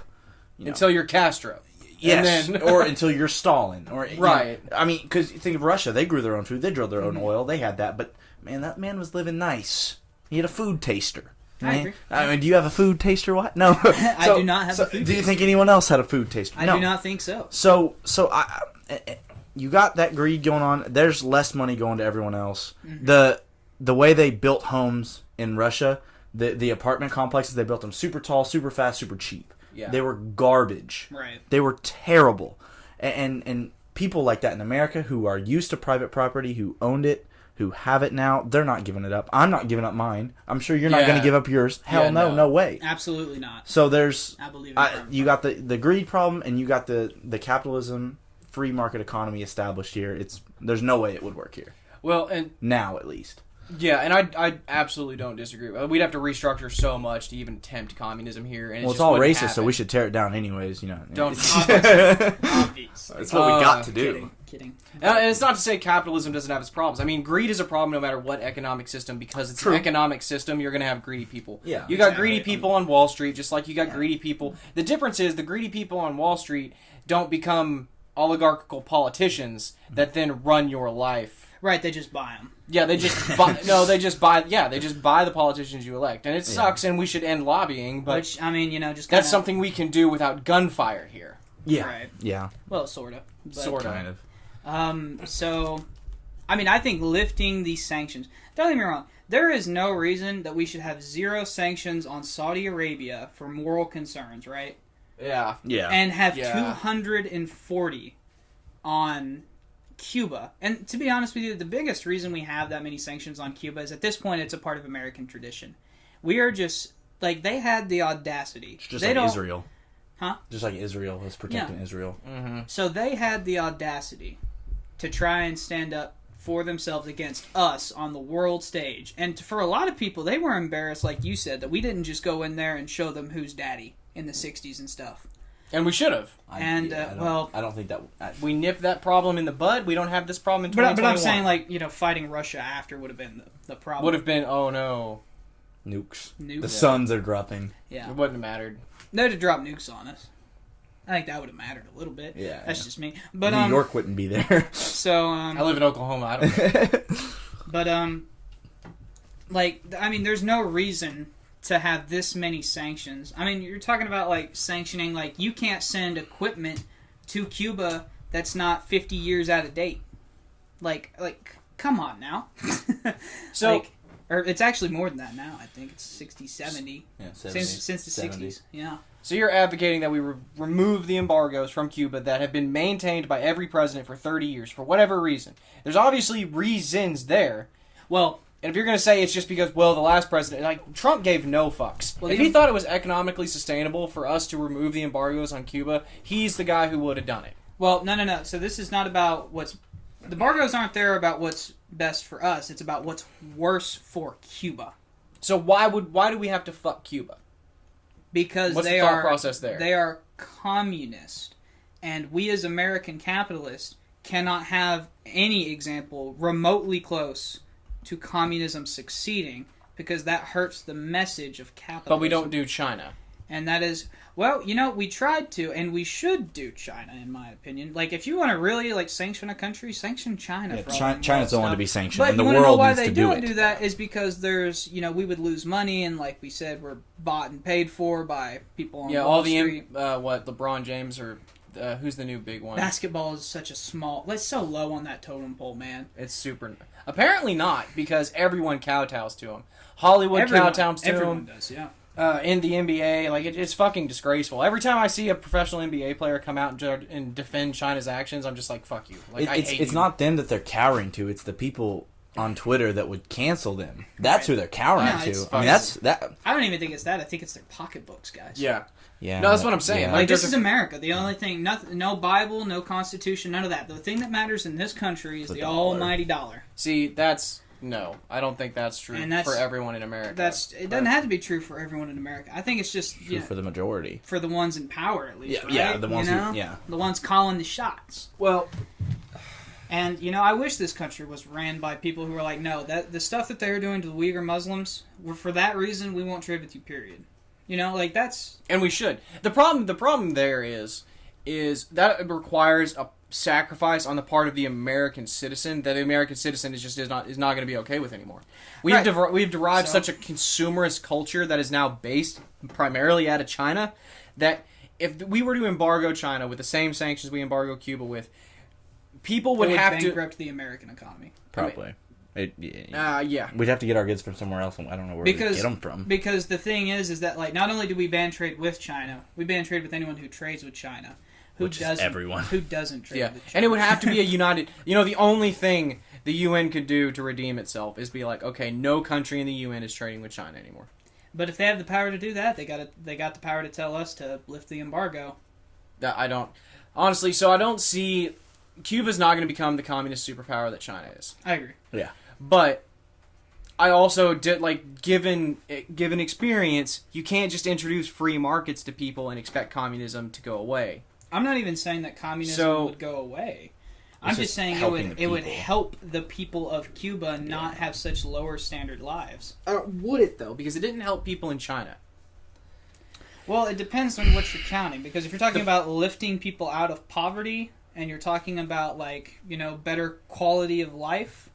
Until you're Castro. Yes, or until you're Stalin. Or, right. I mean, because you think of Russia, they grew their own food, they drilled their own oil, they had that, but, man, that man was living nice. He had a food taster. I agree. I mean, do you have a food taster? What? No. I do not have a food taster. Do you think anyone else had a food taster? I do not think so. So you got that greed going on. There's less money going to everyone else. Mm-hmm. The way they built homes in Russia, the apartment complexes, they built them super tall, super fast, super cheap. Yeah. They were garbage. Right. They were terrible. And people like that in America who are used to private property, who owned it, who have it now, they're not giving it up. I'm not giving up mine. I'm sure you're not going to give up yours. Hell no way. Absolutely not. So there's... I believe in you got the greed problem, and you got the capitalism, free market economy established here. There's no way it would work here. Well, and... Now, at least. Yeah, and I absolutely don't disagree. We'd have to restructure so much to even attempt communism here. And it's all racist, so we should tear it down anyways. Don't. Obvious. That's what we got to do. Kidding. And it's not to say capitalism doesn't have its problems. I mean, greed is a problem no matter what economic system, because it's an economic system. You're going to have greedy people. Yeah, you got greedy people on Wall Street, just like you got greedy people. The difference is the greedy people on Wall Street don't become oligarchical politicians that then run your life. Right, they just buy them. Yeah, they just buy. No, they just buy. Yeah, they just buy the politicians you elect, and it sucks. And we should end lobbying. But which, I mean, just that's something we can do without gunfire here. Yeah, right. Yeah. Well, sort of. Kind of. So, I mean, I think lifting these sanctions. Don't get me wrong. There is no reason that we should have zero sanctions on Saudi Arabia for moral concerns, right? Yeah. and have Yeah. 240 on Cuba. And to be honest with you, the biggest reason we have that many sanctions on Cuba is at this point it's a part of American tradition. We are just, like, they had the audacity. It's just they like Israel. Huh? Just like Israel is protecting Israel. Mm-hmm. So they had the audacity to try and stand up for themselves against us on the world stage. And for a lot of people, they were embarrassed, like you said, that we didn't just go in there and show them who's daddy in the 60s and stuff. And we should have. I don't think that... We nipped that problem in the bud. We don't have this problem in 2021. But I'm saying, like, you know, fighting Russia after would have been the problem. Would have been, oh no. Nukes. Nukes. The suns are dropping. Yeah. It wouldn't have mattered. They'd have dropped nukes on us. I think that would have mattered a little bit. Yeah. That's just me. But New York wouldn't be there. So I live in Oklahoma. I don't know. But like, I mean, there's no reason to have this many sanctions. I mean, you're talking about, like, sanctioning, like, you can't send equipment to Cuba that's not 50 years out of date. Like, come on now. So, like, or it's actually more than that now. I think it's 60, 70. Yeah, 70, Since the 70. 60s. Yeah. so you're advocating that we remove the embargoes from Cuba that have been maintained by every president for 30 years for whatever reason. There's obviously reasons there. Well, And if you're going to say it's just because, well, the last president, like, Trump gave no fucks. Well, If he thought it was economically sustainable for us to remove the embargoes on Cuba, he's the guy who would have done it. well, no. So this is not about what's... The embargoes aren't there about what's best for us. It's about what's worse for Cuba. So why do we have to fuck Cuba? Because What's they the thought are process there? They are communist, and we as American capitalists cannot have any example remotely close to communism succeeding, because that hurts the message of capitalism. But we don't do China. And that is, well, you know, we tried to, and we should do China, in my opinion. Like, if you want to really, like, sanction a country, sanction China. Yeah, for all China's the one stuff. to be sanctioned, But and the you wanna know world why needs they to do don't it. do that is because there's, you know, we would lose money, and like we said, we're bought and paid for by people on Wall all the Street. LeBron James or who's the new big one? Basketball is such a small... It's so low on that totem pole, man. It's super. Apparently not, because everyone kowtows to him. Hollywood kowtows to everyone him. does, yeah. In the NBA, like it's fucking disgraceful. Every time I see a professional NBA player come out and defend China's actions, I'm just like, fuck you. Like, I hate it's you. not them that they're cowering to. It's the people on Twitter that would cancel them. That's who they're cowering Yeah, to. it's I mean, that's that. I don't even think it's that. I think it's their pocketbooks, guys. Yeah. Yeah, No, that's what I'm saying. Yeah. Like, Like, this there's is America. The only thing, nothing, no Bible, no Constitution, none of that. The thing that matters in this country is The the dollar. almighty dollar. See, that's no. I don't think that's true And that's- for everyone in America. It doesn't have to be true for everyone in America. I think it's just true for the majority. for the ones in power, at least. Yeah, right? yeah, the ones you who- know? yeah. The ones calling the shots. well. And, you know, I wish this country was ran by people who were like, no, that the stuff that they're doing to the Uyghur Muslims, for that reason, we won't trade with you, period. You know, like, that's... And we should. The problem there is that it requires a sacrifice on the part of the American citizen that the American citizen is not going to be okay with anymore. We've derived such a consumerist culture that is now based primarily out of China that if we were to embargo China with the same sanctions we embargo Cuba with, people would have to bankrupt the American economy. Probably. yeah. We'd have to get our goods from somewhere else, and I don't know where we'd get them from. Because the thing is that, like, not only do we ban trade with China, we ban trade with anyone who trades with China. Which is everyone. Who doesn't trade Yeah, with China. and it would have to be a united... You know, the only thing the UN could do to redeem itself is be like, okay, no country in the UN is trading with China anymore. But if they have the power to do that, they got the power to tell us to lift the embargo. I don't... Honestly, so I don't see... Cuba's not going to become the communist superpower that China is. I agree. Yeah. But I also did, like, given experience, you can't just introduce free markets to people and expect communism to go away. I'm not even saying that communism would go away. I'm just saying it would help the people of Cuba not have such lower standard lives. Would it, though? Because it didn't help people in China. Well, it depends on what you're counting. Because if you're talking about lifting people out of poverty, and you're talking about, like, you know, better quality of life,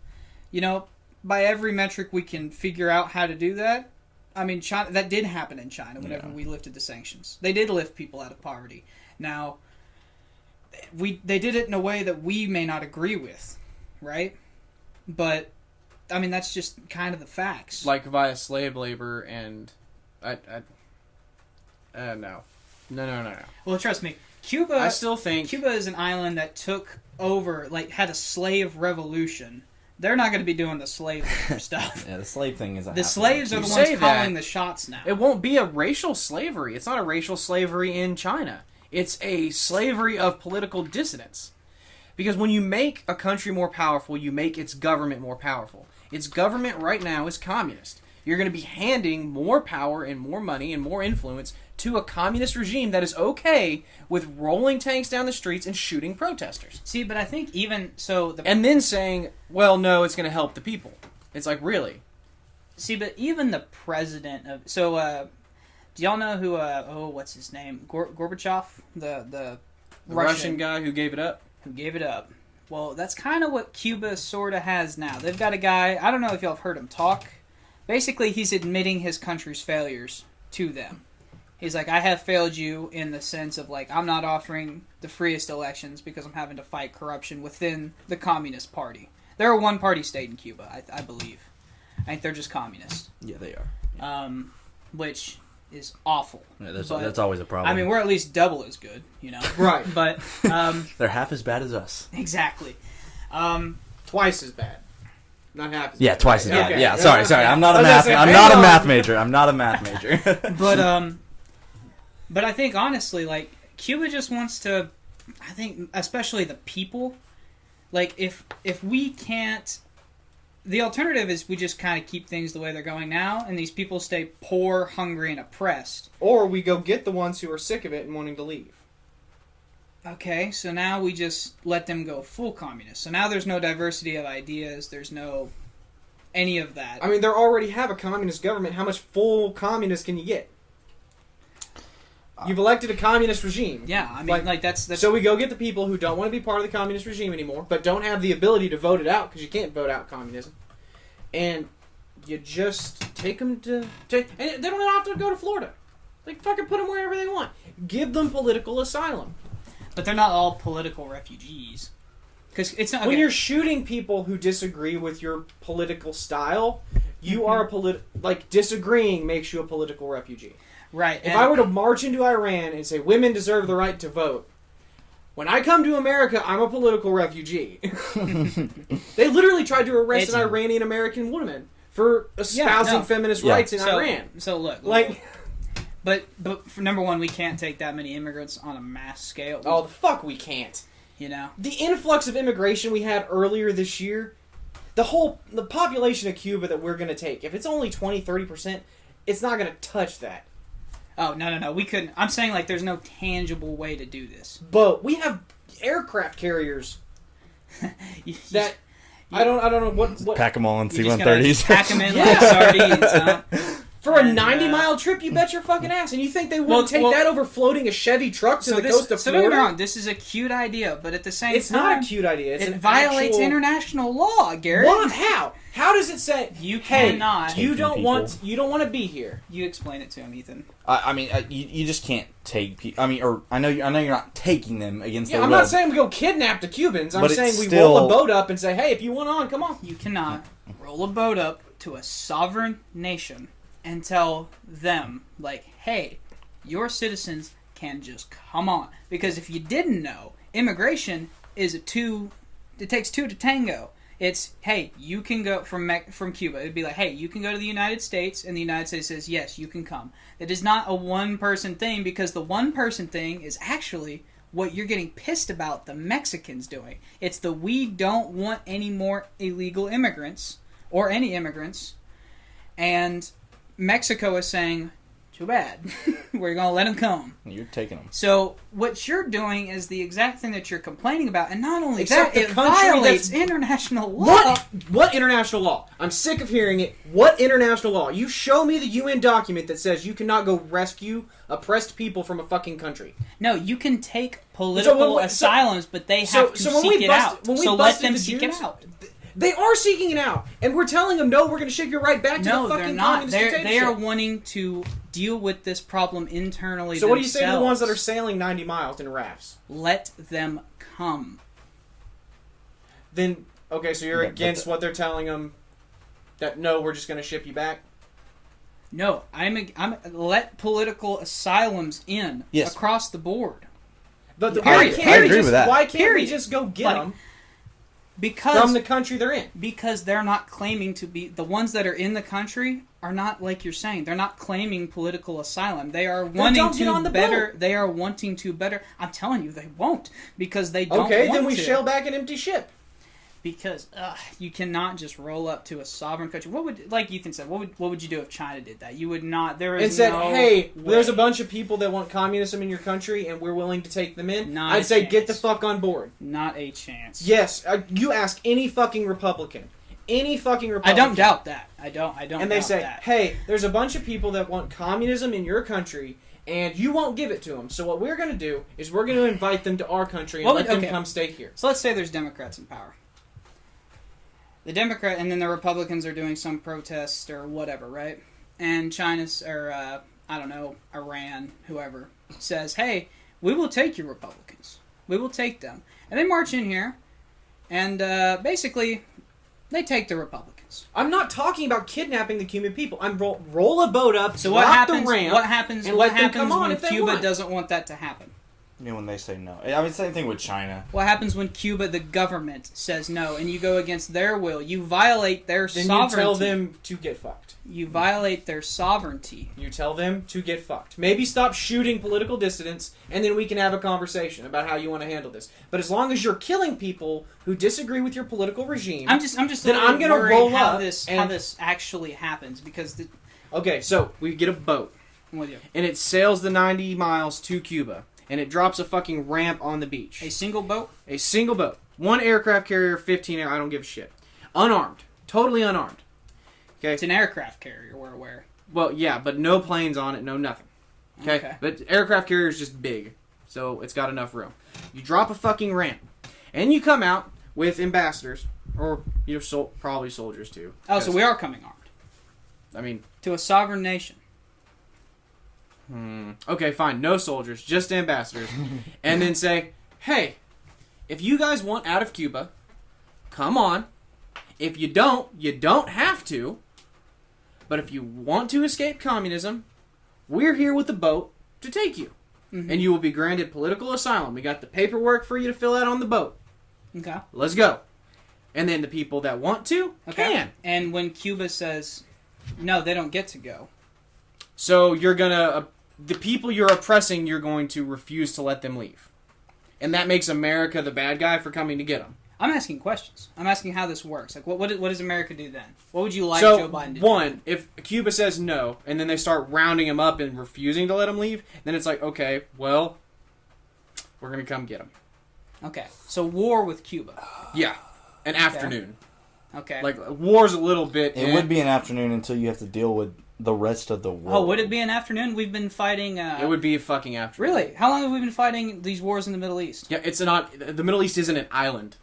you know, by every metric we can figure out how to do that. I mean, China, that did happen in China whenever we lifted the sanctions. They did lift people out of poverty. Now, they did it in a way that we may not agree with, right? But, I mean, that's just kind of the facts. Like via slave labor and... no. No. Well, trust me, Cuba. I still think Cuba is an island that took over, like, had a slave revolution. They're not going to be doing the slave labor stuff. Yeah, the slave thing is. The slaves are the You ones say calling that. the shots now. it won't be a racial slavery. It's not a racial slavery in China. It's a slavery of political dissidents. Because when you make a country more powerful, you make its government more powerful. Its government right now is communist. You're going to be handing more power and more money and more influence to a communist regime that is okay with rolling tanks down the streets and shooting protesters. See, but I think even so, And then saying, well, no, it's going to help the people. It's like, really? See, but even the president of do y'all know who? What's his name? Gorbachev, the Russian guy who gave it up? who gave it up. Well, that's kind of what Cuba sort of has now. They've got a guy. I don't know if y'all have heard him talk. Basically, he's admitting his country's failures to them. He's like, I have failed you in the sense of, like, I'm not offering the freest elections because I'm having to fight corruption within the Communist Party. They're a one-party state in Cuba, I believe. I think they're just communist. Yeah, they are. Which is awful. Yeah, that's But, always a problem. I mean, we're at least double as good, you know? Right. But, they're half as bad as us. exactly. Twice as bad. Not half as Yeah, bad. twice as Right, bad. okay. Yeah, sorry. I'm not a I was math. gonna say, I'm hang not a on. math major. I'm not a math major. But I think, honestly, like, Cuba just wants to, I think, especially the people, like, if we can't, the alternative is we just kind of keep things the way they're going now, and these people stay poor, hungry, and oppressed. Or we go get the ones who are sick of it and wanting to leave. Okay, so now we just let them go full communist. So now there's no diversity of ideas, there's no any of that. I mean, they already have a communist government. How much full communist can you get? You've elected a communist regime. Yeah, I mean, like that's So we go get the people who don't want to be part of the communist regime anymore, but don't have the ability to vote it out because you can't vote out communism. And you just take them and they don't even have to go to Florida. Like, fucking put them wherever they want. Give them political asylum. but they're not all political refugees. Because it's not When you're shooting people who disagree with your political style, you are disagreeing makes you a political refugee. right. If I were to march into Iran and say women deserve the right to vote, when I come to America, I'm a political refugee. They literally tried to arrest an Iranian American woman for espousing feminist rights in Iran. So look, Like, but for number one, we can't take that many immigrants on a mass scale. oh, the fuck we can't. You know, The influx of immigration we had earlier this year, the population of Cuba that we're going to take, if it's only 20-30%, it's not going to touch that. oh no, we couldn't. I'm saying, like, there's no tangible way to do this. But we have aircraft carriers You that I don't know what Pack them all in just gotta C-130s. pack them in Yeah. like sardines. Huh? for a And, 90-mile trip. You bet your fucking ass. And you think they wouldn't take that over floating a Chevy truck to the coast of So don't get me Florida? wrong, this is a cute idea, but at the same It's time, not a cute idea. It's it an violates actual... international law, Garrett. What? How? How does it say You hey, cannot. you Taking don't people. want to be here? You explain it to him, Ethan. I mean, you just can't take people. I mean, or I know you're not taking them against Yeah, their I'm will. not saying we go kidnap the Cubans. I'm But it's saying we still- roll a boat up and say, hey, if you want on, come on. You cannot roll a boat up to a sovereign nation and tell them, like, hey, your citizens can just come on. Because if you didn't know, immigration is it takes two to tango. It's, hey, you can go from Cuba. It'd be like, hey, you can go to the United States, and the United States says, yes, you can come. It is not a one-person thing, because the one-person thing is actually what you're getting pissed about the Mexicans doing. It's the we don't want any more illegal immigrants, or any immigrants, and Mexico is saying, too bad. We're going to let them come. You're taking them. So what you're doing is the exact thing that you're complaining about, and not only Except that, the it country violates that's- international law. What international law? I'm sick of hearing it. What international law? You show me the UN document that says you cannot go rescue oppressed people from a fucking country. No, you can take political asylums, but they have to seek it out. So let them seek it out. They are seeking it out, and we're telling them, no, we're going to ship you right back to No, the they're fucking not. communist They dictatorship. are wanting to deal with this problem internally. So what do you say to the themselves. ones that are sailing 90 miles in rafts? Let them come. Then, okay, so you're Yeah, but against what they're telling them, that no, we're just going to ship you back? No, I'm let political asylums in across the board. But I agree with that. Why can't we just go get them from the country they're in? Because they're not claiming to be... The ones that are in the country are not, like you're saying, they're not claiming political asylum. They are wanting to better... They are wanting to better... I'm telling you, they won't. Because they don't want to. Okay, then we shell back an empty ship. Because you cannot just roll up to a sovereign country. What would, like Ethan said, what would you do if China did that? You would not. There is no. And said, no hey, way. there's a bunch of people that want communism in your country, and we're willing to take them in. I'd say, get the fuck on board. Not a chance. Yes, you ask any fucking Republican. Any fucking Republican. I don't doubt that. I don't. And they say, that. hey, there's a bunch of people that want communism in your country, and you won't give it to them. So what we're going to do is we're going to invite them to our country and let them come stay here. So let's say there's Democrats in power. The Democrat and then the Republicans are doing some protest or whatever, right? And China's, or I don't know, Iran, whoever, says, hey, we will take your Republicans. We will take them. And they march in here, and basically, they take the Republicans. I'm not talking about kidnapping the Cuban people. I'm roll a boat up, so drop what happens, the ramp, what happens, and what let them happens come on when if they Cuba want. doesn't want that to happen? You know, when they say no. I mean, same thing with China. What happens when Cuba, the government, says no, and you go against their will? You violate their then sovereignty. You tell them to get fucked. You violate their sovereignty. You tell them to get fucked. Maybe stop shooting political dissidents, and then we can have a conversation about how you want to handle this. But as long as you're killing people who disagree with your political regime, I'm just. Then I'm gonna roll how up this actually happens because. Okay, so we get a boat, I'm with you. and it sails the 90 miles to Cuba. And it drops a fucking ramp on the beach. A single boat? A single boat. One aircraft carrier, 15 I don't give a shit. Unarmed. Totally unarmed. Okay. It's an aircraft carrier, we're aware. Well, yeah, but no planes on it, no nothing. Okay? But aircraft carrier is just big. So it's got enough room. You drop a fucking ramp. And you come out with ambassadors. Or, probably soldiers too. Oh, so we are coming armed. I mean... To a sovereign nation. Okay, fine. No soldiers, just ambassadors. And then say, hey, if you guys want out of Cuba, come on. If you don't have to. But if you want to escape communism, we're here with the boat to take you. Mm-hmm. And you will be granted political asylum. We got the paperwork for you to fill out on the boat. Okay. Let's go. And then the people that want to can. And when Cuba says, no, they don't get to go. So you're going to... the people you're oppressing, you're going to refuse to let them leave. And that makes America the bad guy for coming to get them. I'm asking questions. I'm asking how this works. Like, what does America do then? What would you like Joe Biden to do? One, if Cuba says no, and then they start rounding them up and refusing to let them leave, then it's like, okay, well, we're going to come get them. Okay, so war with Cuba. Yeah, an afternoon. Okay. Like, war's a little bit... It would be an afternoon until you have to deal with the rest of the world. Oh, would it be an afternoon? We've been fighting... It would be a fucking afternoon. Really? How long have we been fighting these wars in the Middle East? Yeah, it's not... The Middle East isn't an island.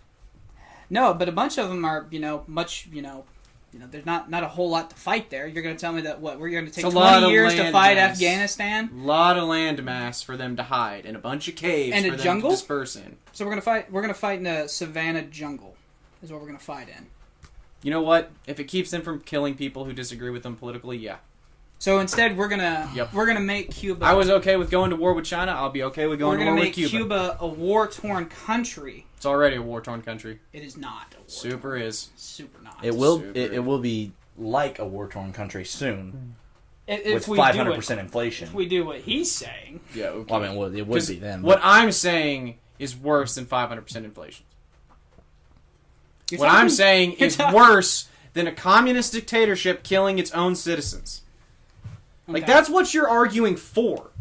No, but a bunch of them are, there's not a whole lot to fight there. You're going to tell me that, we're going to take 20 years to fight Afghanistan? A lot of land mass for them to hide, and a bunch of caves and for them to disperse in. So we're going to fight in a savannah jungle, is what we're going to fight in. You know what? If it keeps them from killing people who disagree with them politically, yeah. So instead, we're gonna make Cuba. I was okay with going to war with China. I'll be okay with going to war with Cuba. We're gonna make Cuba a war-torn country. It's already a war-torn country. It is not. Super is. Super not. It will. It will be like a war-torn country soon. With 500% inflation. If we do what he's saying. Yeah. Okay. Well, I mean, it would be then. What I'm saying is worse than 500% inflation. I'm saying is worse than a communist dictatorship killing its own citizens. Okay. Like, that's what you're arguing for.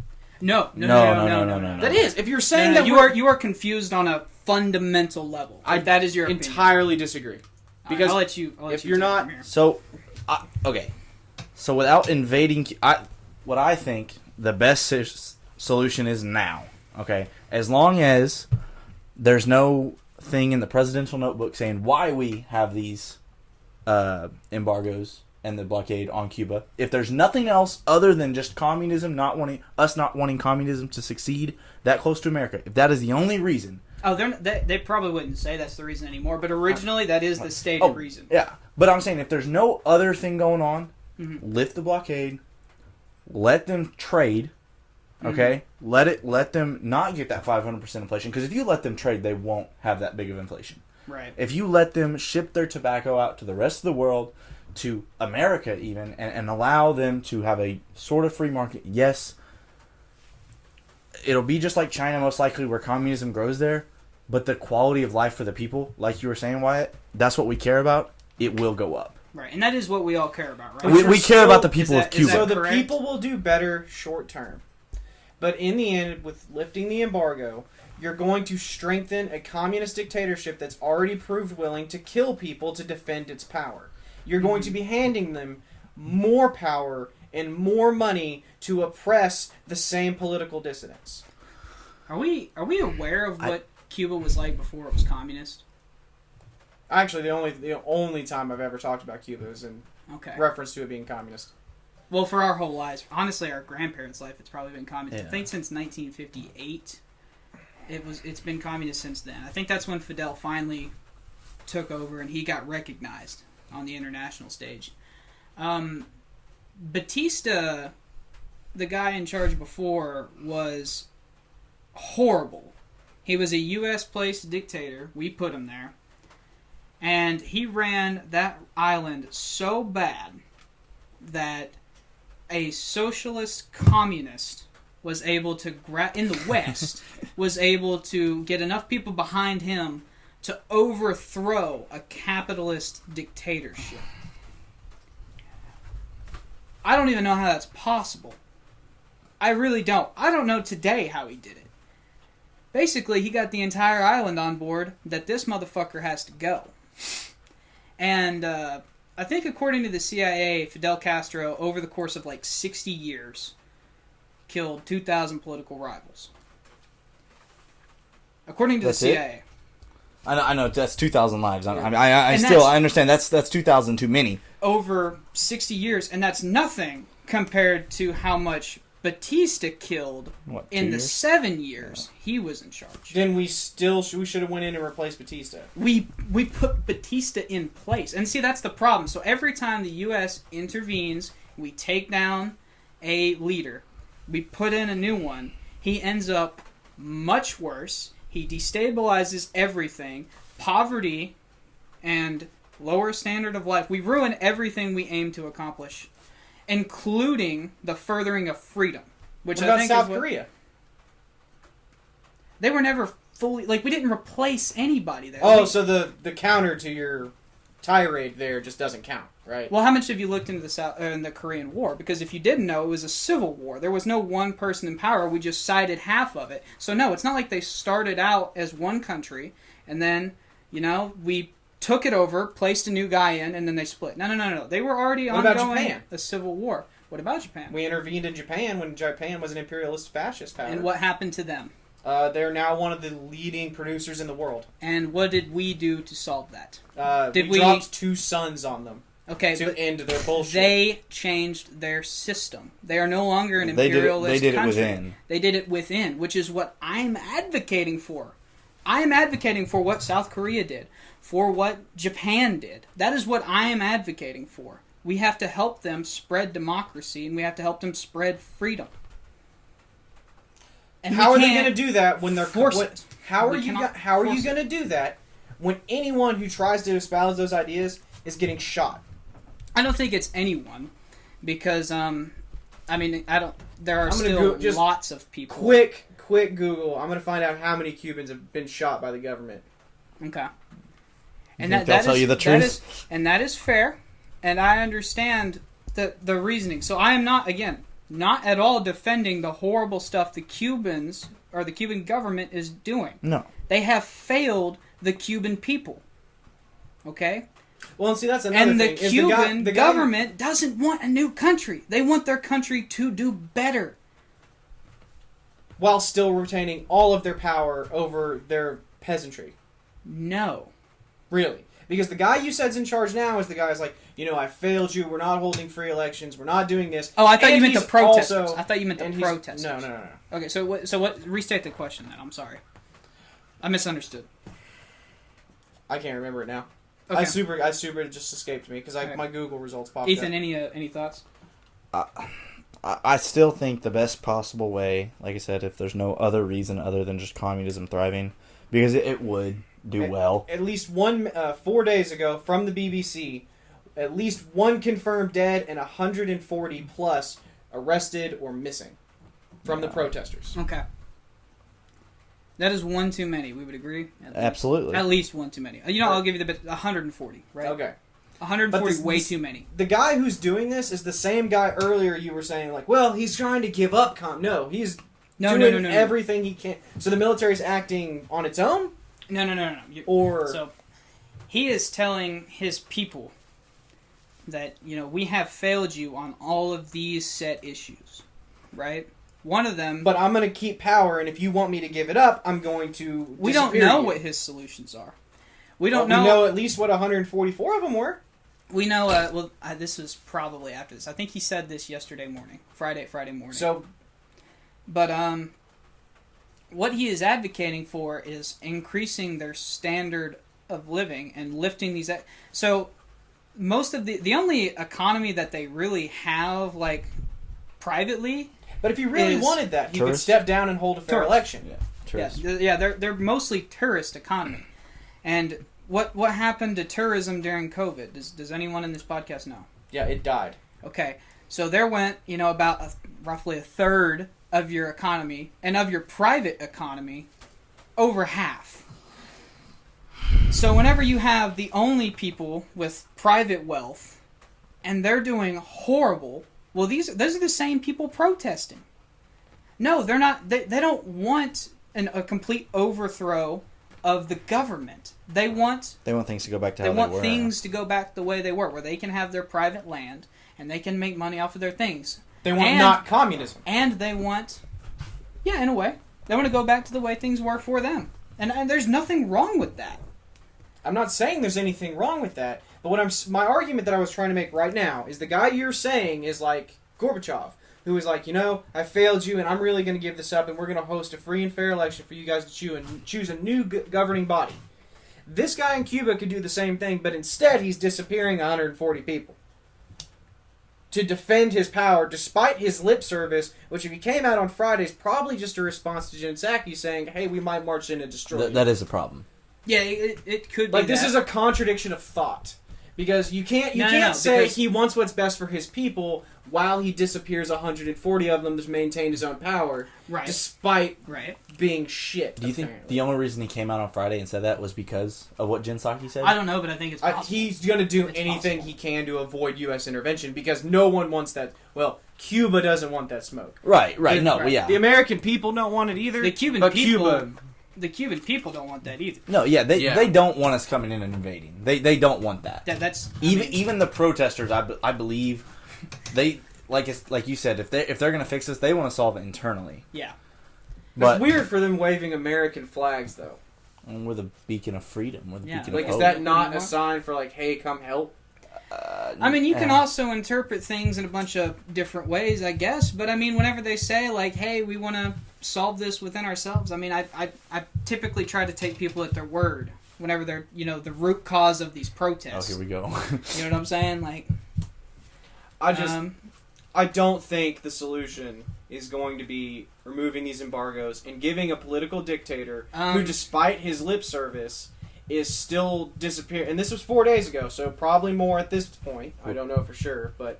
No. That is. If you're saying that you are confused on a fundamental level. That is your opinion. Entirely disagree. Because I'll let you if you're not... So, okay. So without invading... what I think the best solution is now, okay? As long as there's no thing in the presidential notebook saying why we have these embargoes and the blockade on Cuba. If there's nothing else other than just communism, not wanting communism to succeed that close to America, if that is the only reason. Oh, they probably wouldn't say that's the reason anymore, but originally that is the stated reason. Yeah, but I'm saying if there's no other thing going on, lift the blockade, let them trade. Okay, let them not get that 500% inflation, because if you let them trade, they won't have that big of inflation. Right. If you let them ship their tobacco out to the rest of the world, to America even, and allow them to have a sort of free market, yes, it'll be just like China most likely, where communism grows there, but the quality of life for the people, like you were saying, Wyatt, that's what we care about, it will go up. Right, and that is what we all care about, right? We care about the people of Cuba. So the correct? people will do better short term. But in the end, with lifting the embargo, you're going to strengthen a communist dictatorship that's already proved willing to kill people to defend its power. You're going to be handing them more power and more money to oppress the same political dissidents. Are we aware of what Cuba was like before it was communist? Actually, the only time I've ever talked about Cuba is in reference to it being communist. Well, for our whole lives, honestly, our grandparents' life, it's probably been communist. Yeah. I think since 1958, it's been communist since then. I think that's when Fidel finally took over and he got recognized on the international stage. Batista, the guy in charge before, was horrible. He was a U.S.-placed dictator. We put him there. And he ran that island so bad that a socialist communist was able to in the West was able to get enough people behind him to overthrow a capitalist dictatorship. I don't even know how that's possible. I really don't. I don't know today how he did it. Basically, he got the entire island on board that this motherfucker has to go. And I think according to the CIA, Fidel Castro, over the course of like 60 years, killed 2,000 political rivals. According to That's the CIA. I know that's 2,000 lives. Yeah. I understand that's 2,000 too many. Over 60 years, and that's nothing compared to how much Batista killed in the 7 years he was in charge. Then we should have went in and replaced Batista. We put Batista in place. And see, that's the problem. So every time the U.S. intervenes, we take down a leader, we put in a new one, he ends up much worse. He destabilizes everything. Poverty and lower standard of life. We ruin everything we aim to accomplish, including the furthering of freedom. Which What I about think South is Korea? They were never fully... Like, we didn't replace anybody there. Oh, so the counter to your tirade there just doesn't count, right? Well, how much have you looked into the Korean War? Because if you didn't know, it was a civil war. There was no one person in power. We just sided half of it. So no, it's not like they started out as one country, and then, we took it over, placed a new guy in, and then they split. No. They were already What about ongoing Japan? a civil war. What about Japan? We intervened in Japan when Japan was an imperialist fascist power. And what happened to them? They're now one of the leading producers in the world. And what did we do to solve that? We dropped 2 suns on them to end their bullshit. They changed their system. They are no longer an imperialist They did country. it within. They did it within, which is what I'm advocating for. I am advocating for what South Korea did, for what Japan did. That is what I am advocating for. We have to help them spread democracy, and we have to help them spread freedom. And how are they going to do that when they're forced? How are you going to do that when anyone who tries to espouse those ideas is getting shot? I don't think it's anyone, because I don't. There are lots of people. Quick Google. I'm going to find out how many Cubans have been shot by the government. Okay. And they'll tell you the truth. That is fair, and I understand the reasoning. So I am not at all defending the horrible stuff the Cubans or the Cuban government is doing. No. They have failed the Cuban people. Okay? Well, see, that's another thing. And the Cuban government doesn't want a new country. They want their country to do better. While still retaining all of their power over their peasantry. No. Really. Because the guy you said's in charge now is the guy who's like, I failed you, we're not holding free elections, we're not doing this. Oh, I thought you meant the protesters. I thought you meant the protesters. No. Okay, so what? Restate the question then. I'm sorry. I misunderstood. I can't remember it now. Okay. I super it just escaped me because my Google results popped Ethan, up. any thoughts? I still think the best possible way, like I said, if there's no other reason other than just communism thriving, because it would do well. At least 4 days ago from the BBC, at least one confirmed dead and 140 plus arrested or missing from the protesters. Okay. That is one too many. We would agree. Absolutely. At least one too many. You know, I'll give you the bit. 140, right? Okay. 140, way too many. The guy who's doing this is the same guy earlier you were saying, like, well, he's trying to give up. No, he's doing everything he can. So the military's acting on its own? No. So he is telling his people that, we have failed you on all of these set issues, right? One of them... But I'm going to keep power, and if you want me to give it up, I'm going to We don't know what his solutions are. We know... We know at least what 144 of them were. We know... this was probably after this. I think he said this yesterday morning. Friday morning. So... But, what he is advocating for is increasing their standard of living and lifting these... So, most of the only economy that they really have, like, privately... But if he really wanted that, he could step down and hold a fair election. Yeah, they're mostly tourist economy. And what happened to tourism during COVID? Does anyone in this podcast know? Yeah, it died. Okay, so there went, about roughly a third of your economy, and of your private economy, over half. So whenever you have the only people with private wealth, and they're doing horrible... Well, those are the same people protesting. No, they're not. They don't want a complete overthrow of the government. They want things to go back to how they were. They want things to go back the way they were, where they can have their private land and they can make money off of their things. They want not communism. And they want, in a way, they want to go back to the way things were for them. And there's nothing wrong with that. I'm not saying there's anything wrong with that. But my argument that I was trying to make right now is the guy you're saying is like Gorbachev, who is like, I failed you and I'm really going to give this up and we're going to host a free and fair election for you guys to choose a new governing body. This guy in Cuba could do the same thing, but instead he's disappearing 140 people to defend his power despite his lip service, which if he came out on Friday is probably just a response to Jen Psaki saying, hey, we might march in and destroy you. That is a problem. Yeah, it could be like this is a contradiction of thought. Because you can't say he wants what's best for his people while he disappears 140 of them to maintain his own power, despite being shit. Do you think the only reason he came out on Friday and said that was because of what Jen Psaki said? I don't know, but I think it's possible. He's going to do anything he can to avoid U.S. intervention because no one wants that. Well, Cuba doesn't want that smoke. Right. Yeah. The American people don't want it either. The Cuban people... The Cuban people don't want that either. No, they don't want us coming in and invading. They don't want that. Even the protesters, I believe, they like you said, if they're gonna fix this, they want to solve it internally. Yeah, but it's weird for them waving American flags though. And we're the beacon of freedom. We're the beacon of hope. Is that not a sign for like, hey, come help? I mean, you can also interpret things in a bunch of different ways, I guess. But I mean, whenever they say like, "Hey, we want to solve this within ourselves," I mean, I typically try to take people at their word whenever they're the root cause of these protests. Oh, here we go. You know what I'm saying? Like, I don't think the solution is going to be removing these embargoes and giving a political dictator who, despite his lip service, is still disappearing. And this was 4 days ago, so probably more at this point. I don't know for sure, but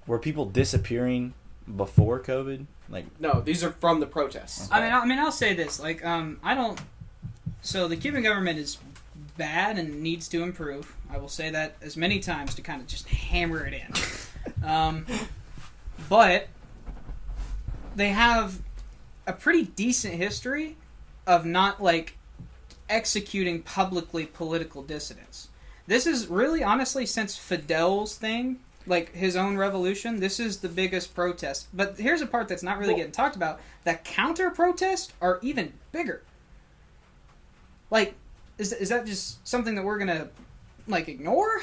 were people disappearing before COVID? Like, no, these are from the protests. Okay. I mean, I'll say this: like, I don't. So the Cuban government is bad and needs to improve. I will say that as many times to kind of just hammer it in. But they have a pretty decent history of not like executing publicly political dissidents. This is really, honestly, since Fidel's thing, like his own revolution, this is the biggest protest. But here's a part that's not really getting talked about. The counter-protests are even bigger. Like, is that just something that we're going to, like, ignore?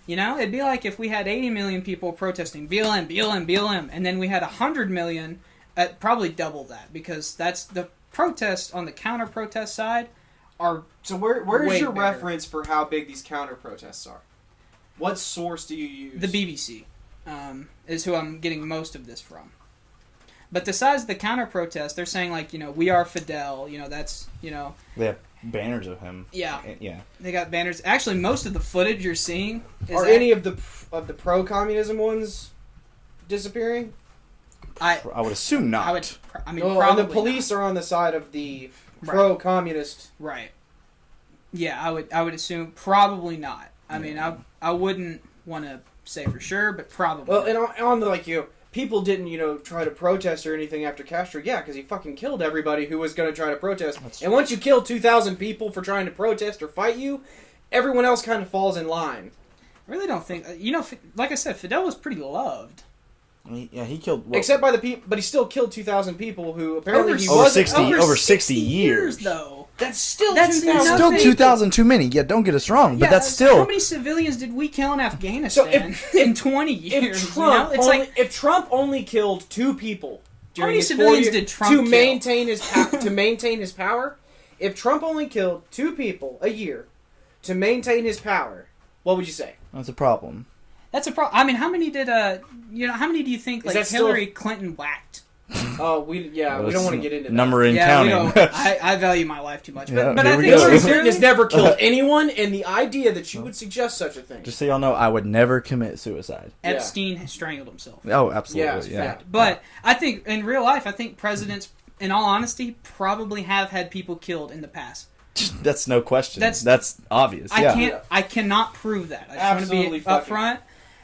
It'd be like if we had 80 million people protesting BLM, BLM, BLM, and then we had 100 million, probably double that, because that's the protest on the counter-protest side are So where's your bigger. reference for how big these counter-protests are? What source do you use? The BBC. is who I'm getting most of this from. But the size of the counter-protest, they're saying, like, we are Fidel, that's, They have banners of him. Yeah. Yeah. They got banners. Actually, most of the footage you're seeing Are any of the pro-communism ones disappearing? I would assume not. Probably and the police are on the side of the pro-communist. Right. Yeah, I would assume probably not. I mean, I wouldn't want to say for sure, but probably. Well, and on the, people didn't, try to protest or anything after Castro. Yeah, because he fucking killed everybody who was going to try to protest. And once you kill 2,000 people for trying to protest or fight you, everyone else kind of falls in line. I really don't think... like I said, Fidel was pretty loved. He killed... Except by the people... But he still killed 2,000 people who apparently over 60 years, though. That's still 2,000 too many. Yeah, don't get us wrong, but that's still... How many civilians did we kill in Afghanistan in 20 years? If Trump only killed 2 people how many civilians did Trump kill? To maintain his power, if Trump only killed 2 people a year to maintain his power, what would you say? That's a problem. That's a problem. I mean, how many did how many do you think Hillary Clinton whacked? Oh, we don't want to get into that. Number in counting. I value my life too much. But I think Hillary Clinton has never killed anyone, and the idea that you would suggest such a thing. Just so y'all know, I would never commit suicide. Epstein strangled himself. Oh, absolutely. Yeah. But I think, in real life, presidents, in all honesty, probably have had people killed in the past. That's no question. That's obvious. I cannot prove that. I just want to be upfront.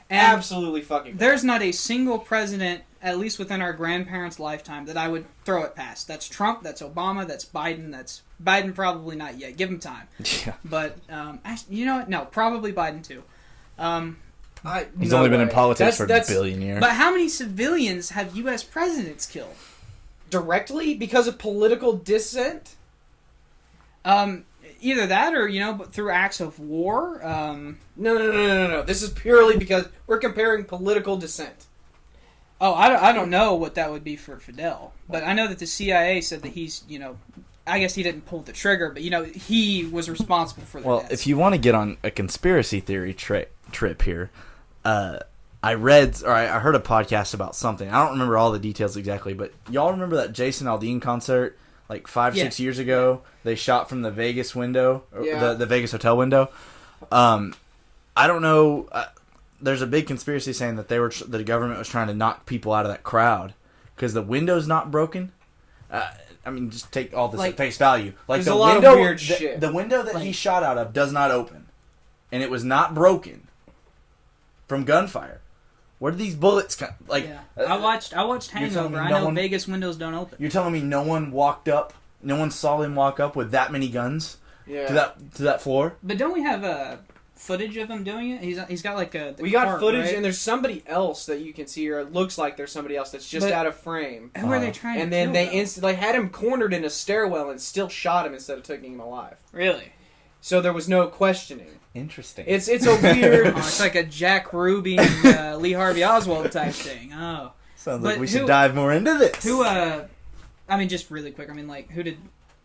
Absolutely fucking. There's not a single president, at least within our grandparents' lifetime, that I would throw it past. That's Trump, that's Obama, that's Biden. That's Biden probably not yet. Give him time. Yeah. But, actually, you know what? No, probably Biden too. He's only been in politics for a billion years. But how many civilians have U.S. presidents killed? Directly? Because of political dissent? Either that or, but through acts of war. No. This is purely because we're comparing political dissent. Oh, I don't know what that would be for Fidel. But I know that the CIA said that he's, I guess he didn't pull the trigger, but, he was responsible for that. Well, if you want to get on a conspiracy theory trip here, I heard a podcast about something. I don't remember all the details exactly, but y'all remember that Jason Aldean concert? Like 6 years ago, they shot from the Vegas window, the Vegas hotel window. I don't know. There's a big conspiracy saying that the government was trying to knock people out of that crowd because the window's not broken. Just take all this at face value. Like there's a lot of weird shit. The window that he shot out of does not open, and it was not broken from gunfire. Where did these bullets come? I watched Hangover. I know Vegas windows don't open. You're telling me no one saw him walk up with that many guns to that floor? But don't we have footage of him doing it? He's got we got footage, right? And there's somebody else that you can see, or it looks like there's somebody else that's just out of frame. Who are they trying to kill? And then they instantly had him cornered in a stairwell and still shot him instead of taking him alive. Really? So there was no questioning. Interesting. It's a weird... it's like a Jack Ruby and Lee Harvey Oswald type thing. Oh. Sounds like we should dive more into this. Just really quick. Who did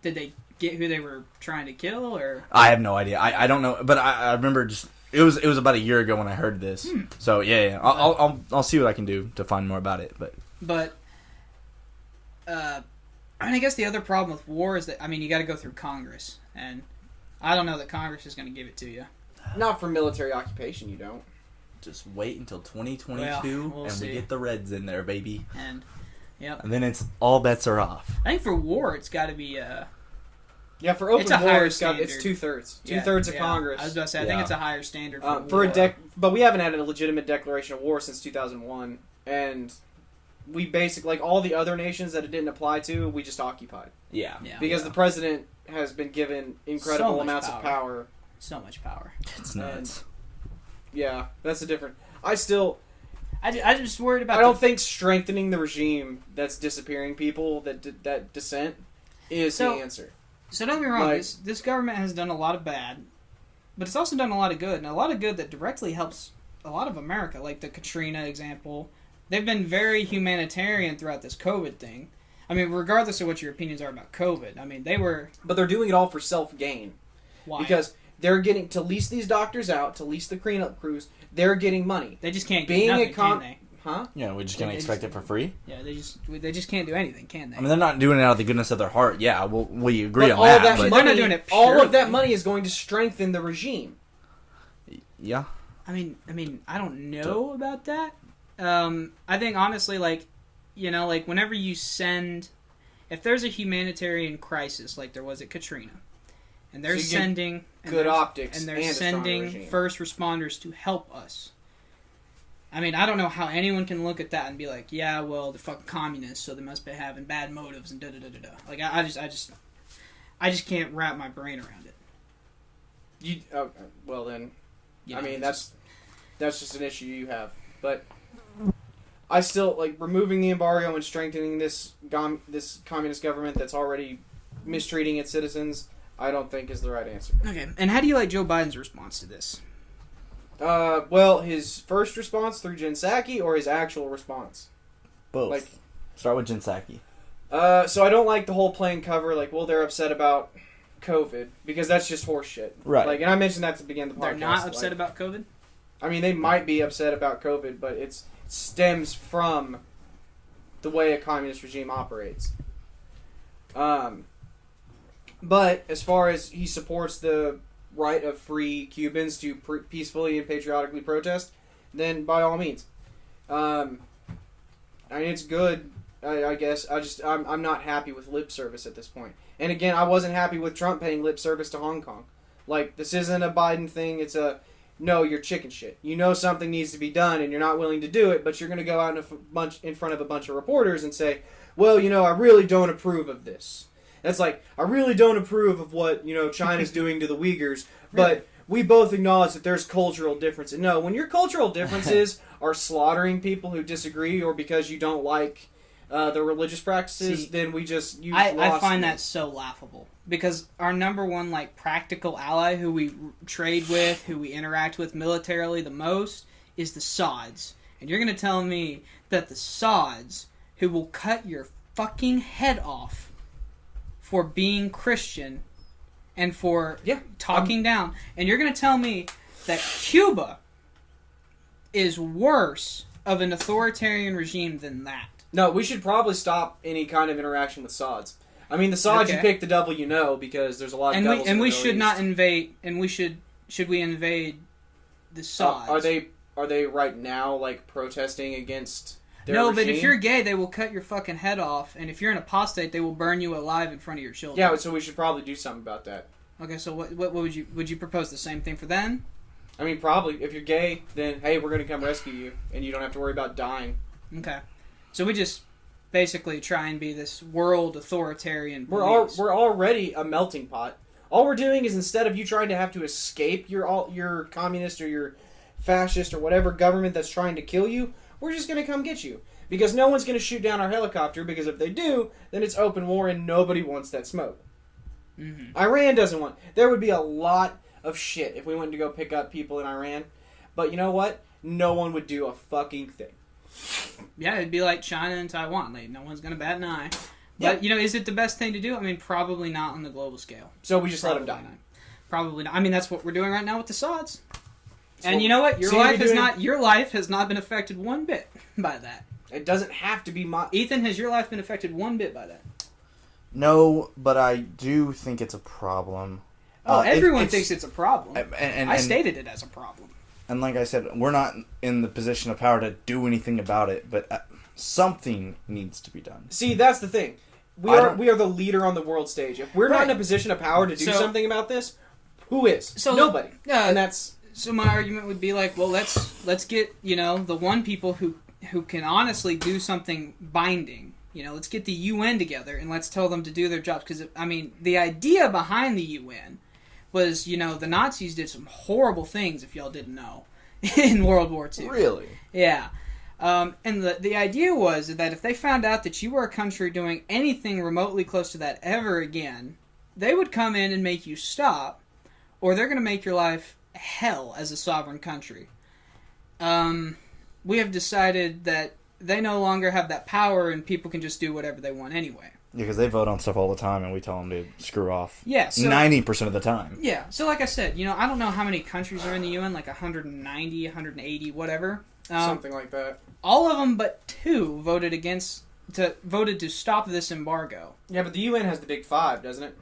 they get who they were trying to kill, or? I have no idea. I don't know, but I remember it was about a year ago when I heard this. So yeah. I'll see what I can do to find more about it, but I guess the other problem with war is that you got to go through Congress, and I don't know that Congress is going to give it to you. Not for military occupation, you don't. Just wait until 2022, we'll and see. we get the Reds in there, baby. And then it's all bets are off. I think for war, it's got to be. For open it's a war, higher it's standard. It's 2/3. 2/3 of Congress. I was about to say, I think it's a higher standard for war. war. But we haven't had a legitimate declaration of war since 2001, and we basically, like all the other nations that it didn't apply to, we just occupied. Yeah. Because the president has been given incredible amounts of power. So much power. It's nuts. Yeah, that's a different... I just worried about... I don't think strengthening the regime that's disappearing people, that dissent, is the answer. So don't get me wrong, this government has done a lot of bad, but it's also done a lot of good, and a lot of good that directly helps a lot of America, like the Katrina example. They've been very humanitarian throughout this COVID thing. regardless of what your opinions are about COVID, they were... But they're doing it all for self-gain. Why? Because They're getting to lease these doctors out, to lease the cleanup crews. They're getting money. They just can't get nothing, can they? Huh? Yeah, we're just gonna expect it for free. Yeah, they just can't do anything, can they? I mean, they're not doing it out of the goodness of their heart. Yeah, we agree on all that. But they're not doing it all purely. of that money is going to strengthen the regime. Yeah. I mean, I don't know about that. I think honestly, like, like whenever you send, if there's a humanitarian crisis like there was at Katrina, and they're sending good optics, and they're sending first responders to help us. I mean, I don't know how anyone can look at that and be like, yeah, well, they're fucking communists, so they must be having bad motives and da da da da da. Like, I just can't wrap my brain around it. Well then, Yeah, I mean that's just an issue you have, but I still like removing the embargo and strengthening this communist government that's already mistreating its citizens. I don't think is the right answer. Okay, and how do you like Joe Biden's response to this? Well, his first response through Jen Psaki or his actual response? Both. Like, start with Jen Psaki. So I don't like the whole playing cover. Like, well, they're upset about COVID because that's just horseshit. Right. Like, and I mentioned that to begin the podcast. They're not upset about COVID? I mean, they might be upset about COVID, but it stems from the way a communist regime operates. But as far as he supports the right of free Cubans to peacefully and patriotically protest, then by all means. I mean, it's good, I guess. I'm not happy with lip service at this point. And again, I wasn't happy with Trump paying lip service to Hong Kong. Like, this isn't a Biden thing. It's no, you're chicken shit. You know something needs to be done, and you're not willing to do it, but you're going to go out in front of a bunch of reporters and say, well, I really don't approve of this. That's like, I really don't approve of what, China's doing to the Uyghurs, but we both acknowledge that there's cultural differences. No, when your cultural differences are slaughtering people who disagree or because you don't like the religious practices, then I find that so laughable. Because our number one, like, practical ally who we trade with, who we interact with militarily the most, is the Sods. And you're going to tell me that the Sods, who will cut your fucking head off for being Christian and for talking down, and you're going to tell me that Cuba is worse of an authoritarian regime than that? No, we should probably stop any kind of interaction with Sods. I mean, the Sods, you pick the devil you know, because there's a lot of devils in the we Middle should East. not invade, and we should we invade the Sods? Are they right now, like, protesting against their No, regime? but if you're gay, they will cut your fucking head off, and if you're an apostate, they will burn you alive in front of your children. Yeah, so we should probably do something about that. Okay, so what would you propose the same thing for them? I mean, probably. If you're gay, then, hey, we're going to come rescue you, and you don't have to worry about dying. Okay. So we just basically try and be this world authoritarian police. We're already a melting pot. All we're doing is, instead of you trying to have to escape your communist or your fascist or whatever government that's trying to kill you, we're just going to come get you. Because no one's going to shoot down our helicopter, because if they do, then it's open war and nobody wants that smoke. Mm-hmm. Iran doesn't want... There would be a lot of shit if we went to go pick up people in Iran. But you know what? No one would do a fucking thing. Yeah, it'd be like China and Taiwan. Like, no one's going to bat an eye. But, is it the best thing to do? I mean, probably not on the global scale. So we just let them die. Probably not. I mean, that's what we're doing right now with the Sods. And you know what? Your life has not been affected one bit by that. It doesn't have to be Ethan, has your life been affected one bit by that? No, but I do think it's a problem. Oh, everyone thinks it's a problem. And I stated it as a problem. And like I said, we're not in the position of power to do anything about it, but something needs to be done. See, that's the thing. We are the leader on the world stage. If we're not in a position of power to do something about this, who is? So nobody. And that's... So my argument would be like, well, let's get, the one people who can honestly do something binding. Let's get the UN together and let's tell them to do their jobs. Because, I mean, the idea behind the UN was, the Nazis did some horrible things, if y'all didn't know, in World War II. Really? Yeah. And the idea was that if they found out that you were a country doing anything remotely close to that ever again, they would come in and make you stop, or they're going to make your life hell as a sovereign country. We have decided that they no longer have that power and people can just do whatever they want anyway. Because they vote on stuff all the time, and we tell them to screw off. Yeah, so 90% of the time. Yeah, so like I said, I don't know how many countries are in the UN, like 190, 180, whatever. Something like that. All of them but 2 voted to stop this embargo. Yeah, but the UN has the Big Five, doesn't it?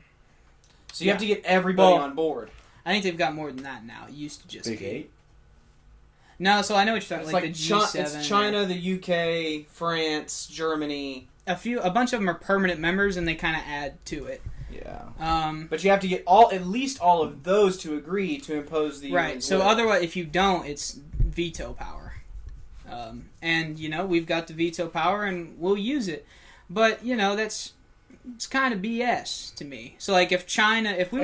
So you have to get everybody on board. I think they've got more than that now. It used to just Big be 8? No, so I know what you're talking It's like like the G7. It's China, the UK, France, Germany. A bunch of them are permanent members, and they kind of add to it. Yeah. But you have to get at least all of those to agree to impose the Right. UN's So will. otherwise, if you don't, it's veto power. And we've got the veto power, and we'll use it. But it's kind of BS to me. So like, if we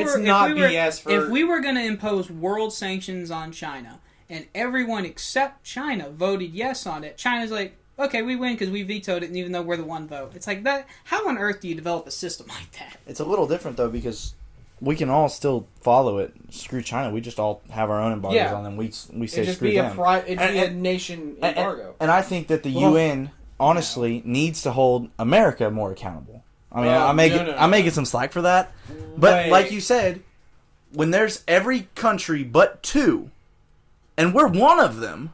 were going to impose world sanctions on China, and everyone except China voted yes on it, China's like, okay, we win because we vetoed it, and even though we're the one vote. It's like that. How on earth do you develop a system like that? It's a little different, though, because we can all still follow it. Screw China. We just all have our own embargoes on them. We say screw them. It'd be a nation embargo. And I think that the UN, honestly, needs to hold America more accountable. I mean, I'm making some slack for that. But like you said, when there's every country but 2, and we're one of them,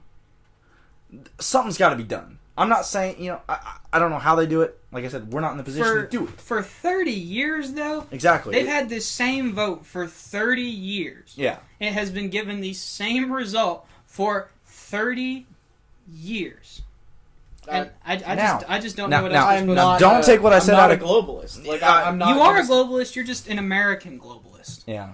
something's got to be done. I'm not saying, I don't know how they do it. Like I said, we're not in the position to do it. For 30 years, though, exactly, they've had this same vote for 30 years. Yeah. It has been given the same result for 30 years. And I just don't know what else I'm not. Don't take what I said out of globalist. Like I'm not. You are a globalist. You're just an American globalist. Yeah.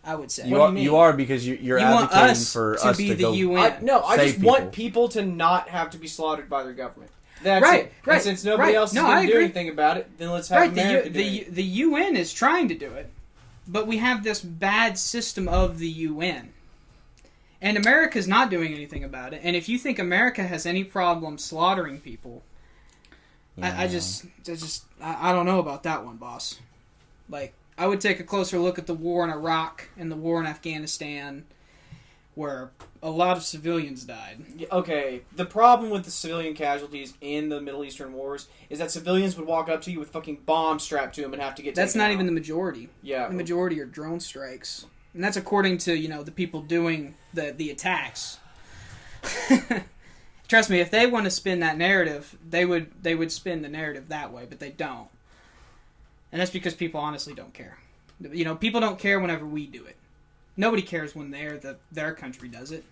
I would say. You are because you're advocating for us to go. UN. I just want people to not have to be slaughtered by their government. That's it. Right. And since nobody else is going to do anything about it, then let's have America do it. The UN is trying to do it, but we have this bad system of the UN. And America's not doing anything about it. And if you think America has any problem slaughtering people, yeah. I don't know about that one, boss. Like, I would take a closer look at the war in Iraq and the war in Afghanistan, where a lot of civilians died. Okay, the problem with the civilian casualties in the Middle Eastern wars is that civilians would walk up to you with fucking bombs strapped to them and have to get That's taken not out. even the majority. Yeah. The majority are drone strikes. And that's according to, the people doing the attacks. Trust me, if they want to spin that narrative, they would spin the narrative that way, but they don't. And that's because people honestly don't care. People don't care whenever we do it. Nobody cares when their country does it.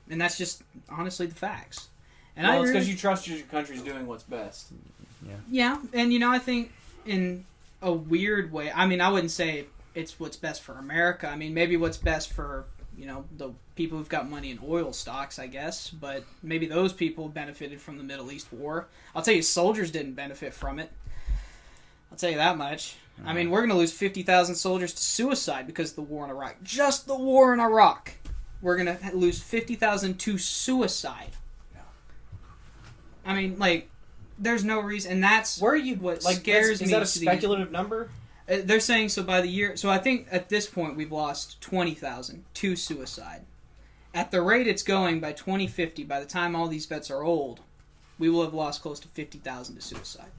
And that's just honestly the facts. And it's because you trust your country's doing what's best. Yeah. Yeah, and I think in a weird way, I mean, I wouldn't say it's what's best for America. I mean, maybe what's best for, the people who've got money in oil stocks, I guess. But maybe those people benefited from the Middle East war. I'll tell you, soldiers didn't benefit from it. I'll tell you that much. I mean, we're going to lose 50,000 soldiers to suicide because of the war in Iraq. Just the war in Iraq. We're going to lose 50,000 to suicide. I mean, there's no reason. And that's what scares me. Is that a speculative number? They're saying so by the year. So I think at this point we've lost 20,000 to suicide. At the rate it's going by 2050, by the time all these vets are old, we will have lost close to 50,000 to suicide.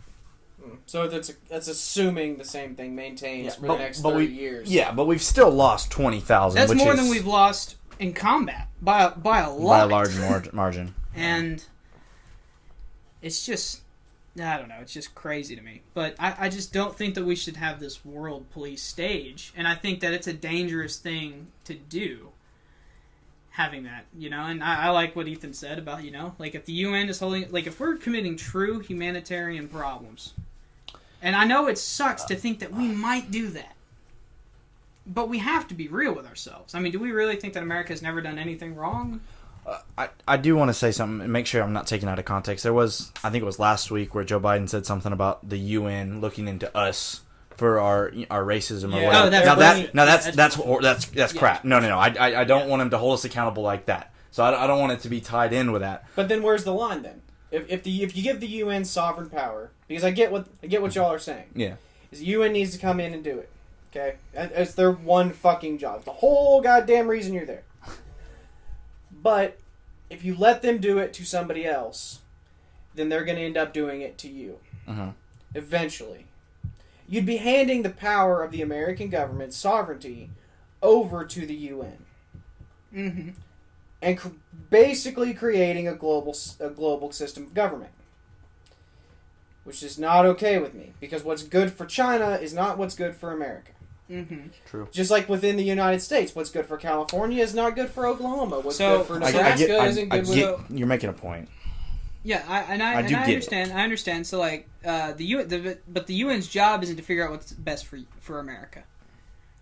So that's assuming the same thing maintains for the next 30 years. Yeah, but we've still lost 20,000. That's more than we've lost in combat by a lot. By a large margin. And it's just, I don't know, it's just crazy to me. But I just don't think that we should have this world police stage. And I think that it's a dangerous thing to do, having that, And I like what Ethan said about, if the UN is holding, if we're committing true humanitarian problems. And I know it sucks to think that we might do that. But we have to be real with ourselves. I mean, do we really think that America has never done anything wrong? I do want to say something and make sure I'm not taking out of context. There was, I think it was last week, where Joe Biden said something about the UN looking into us for our racism or whatever. That's crap. No. I don't want him to hold us accountable like that. So I don't want it to be tied in with that. But then where's the line then? If you give the UN sovereign power, because I get what y'all are saying. Yeah. Is the UN needs to come in and do it. Okay? It's their one fucking job. The whole goddamn reason you're there. But if you let them do it to somebody else, then they're going to end up doing it to you. Uh-huh. Eventually. You'd be handing the power of the American government's sovereignty over to the UN. Mm-hmm. And basically creating a global system of government. Which is not okay with me. Because what's good for China is not what's good for America. Mm-hmm. True. Just like within the United States, what's good for California is not good for Oklahoma. What's good for Nebraska isn't good for... You're making a point. Yeah, I understand. I understand. So, like, but the UN's job isn't to figure out what's best for America,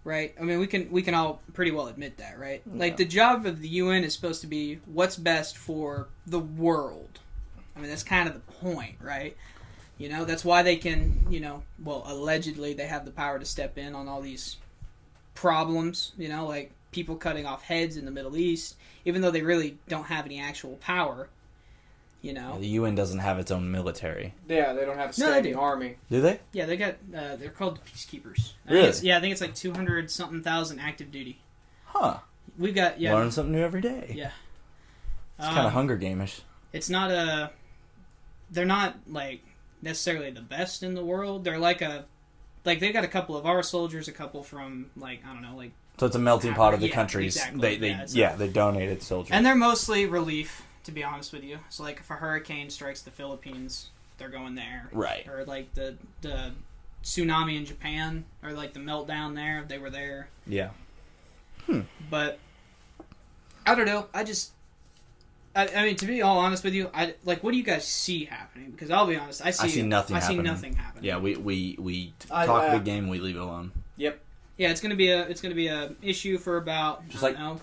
right? I mean, we can all pretty well admit that, right? Yeah. Like, the job of the UN is supposed to be what's best for the world. I mean, that's kind of the point, right? You know, that's why they can, allegedly they have the power to step in on all these problems, like people cutting off heads in the Middle East, even though they really don't have any actual power, The UN doesn't have its own military. Yeah, they don't have a standing army. Do they? Yeah, they got, they're called the Peacekeepers. Really? I think it's like 200-something thousand active duty. Huh. We've got, Learn something new every day. Yeah. It's kind of Hunger Game-ish. It's not they're not, like, necessarily the best in the world. They're like they got a couple of our soldiers, a couple from, like, I don't know, like... So it's a melting pot of the yeah, countries. Exactly. They donated soldiers. And they're mostly relief, to be honest with you. So, like, if a hurricane strikes the Philippines, they're going there. Right. Or, like, the tsunami in Japan, or, like, the meltdown there, they were there. Yeah. But, I don't know, I mean, to be all honest with you, what do you guys see happening? Because I'll be honest, I see nothing happening. see nothing happening. Yeah, we talk a big game, we leave it alone. Yep. Yeah, it's gonna be a issue for about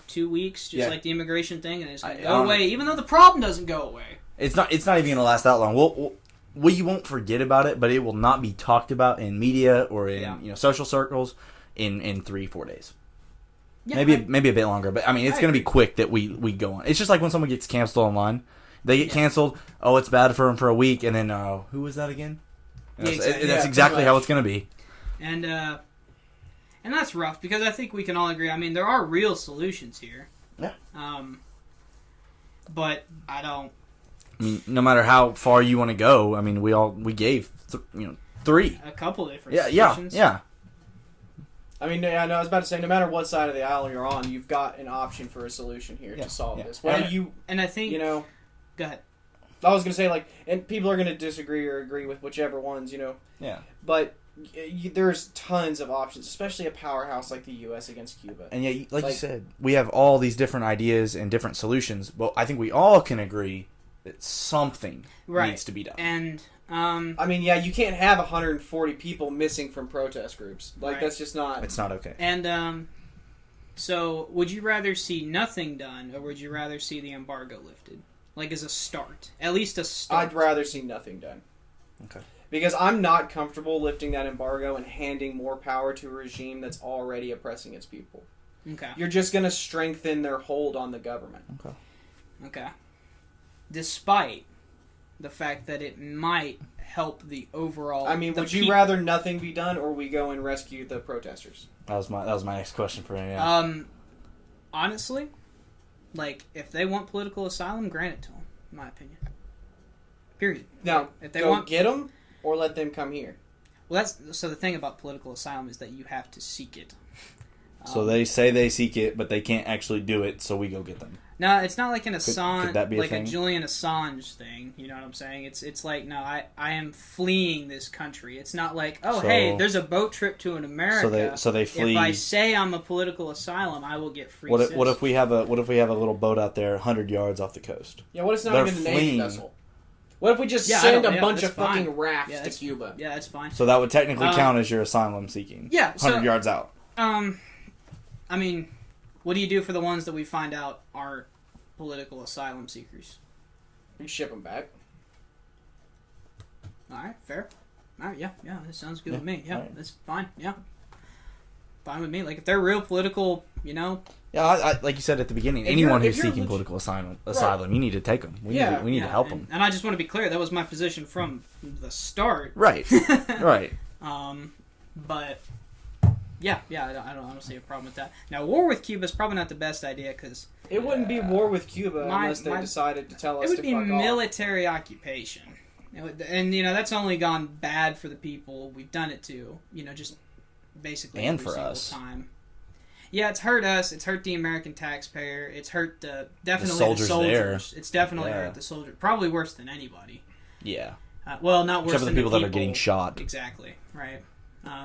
2 weeks, just like the immigration thing, and it's gonna go away, even though the problem doesn't go away. It's not even gonna last that long. We won't forget about it, but it will not be talked about in media or in social circles in 3-4 days. Yeah, maybe a bit longer, but I mean it's going to be quick that we go on. It's just like when someone gets canceled online, they get canceled. Oh, it's bad for them for a week, and then who was that again? That's exactly how it's going to be. And that's rough because I think we can all agree. I mean, there are real solutions here. Yeah. But I don't. I mean, no matter how far you want to go, I mean, we gave 3. A couple different solutions. Yeah. I mean, I was about to say, no matter what side of the aisle you're on, you've got an option for a solution here to solve this. And I think, go ahead. I was going to say, and people are going to disagree or agree with whichever ones, Yeah. But there's tons of options, especially a powerhouse like the U.S. against Cuba. And you said, we have all these different ideas and different solutions, but I think we all can agree that something needs to be done. And I mean, you can't have 140 people missing from protest groups. That's just not... It's not okay. And, so, would you rather see nothing done, or would you rather see the embargo lifted? Like, as a start. At least a start. I'd rather see nothing done. Okay. Because I'm not comfortable lifting that embargo and handing more power to a regime that's already oppressing its people. Okay. You're just going to strengthen their hold on the government. Okay. Despite the fact that it might help the overall... I mean, would you rather nothing be done, or we go and rescue the protesters? That was my next question for him, yeah. Honestly, if they want political asylum, grant it to them, in my opinion. Period. Now, if they get them, or let them come here? Well, so the thing about political asylum is that you have to seek it. So they say they seek it, but they can't actually do it, so we go get them. No, it's not like an Assange, could that be a Julian Assange thing. You know what I'm saying? It's like, no, I am fleeing this country. It's not like, hey, there's a boat trip to America. So they flee. If I say I'm a political asylum, I will get free. What if we have a little boat out there 100 yards off the coast? Yeah, what if it's not even a Navy vessel? What if we just send a bunch of fucking rafts to Cuba? Yeah, that's fine. So that would technically count as your asylum seeking. Yeah, 100 yards out. I mean, what do you do for the ones that we find out aren't political asylum seekers? You ship them back. All right, fair. All right, yeah, that sounds good with me. Yeah, that's fine. Yeah, fine with me. Like if they're real political, Yeah, I like you said at the beginning, anyone who's seeking political asylum, you need to take them. We need to help them. And I just want to be clear, that was my position from the start. Right. Right. But. Yeah, I don't see a problem with that. Now, war with Cuba is probably not the best idea because it wouldn't be war with Cuba unless they decided to tell us to fuck off. It would be military occupation, And that's only gone bad for the people we've done it to. Just basically And every for single us. time. Yeah, it's hurt us. It's hurt the American taxpayer. It's hurt definitely soldiers the soldiers. there. It's definitely Yeah. hurt the soldiers. Probably worse than anybody. Yeah. Well, not worse Except for than the people that are getting shot. Exactly, right.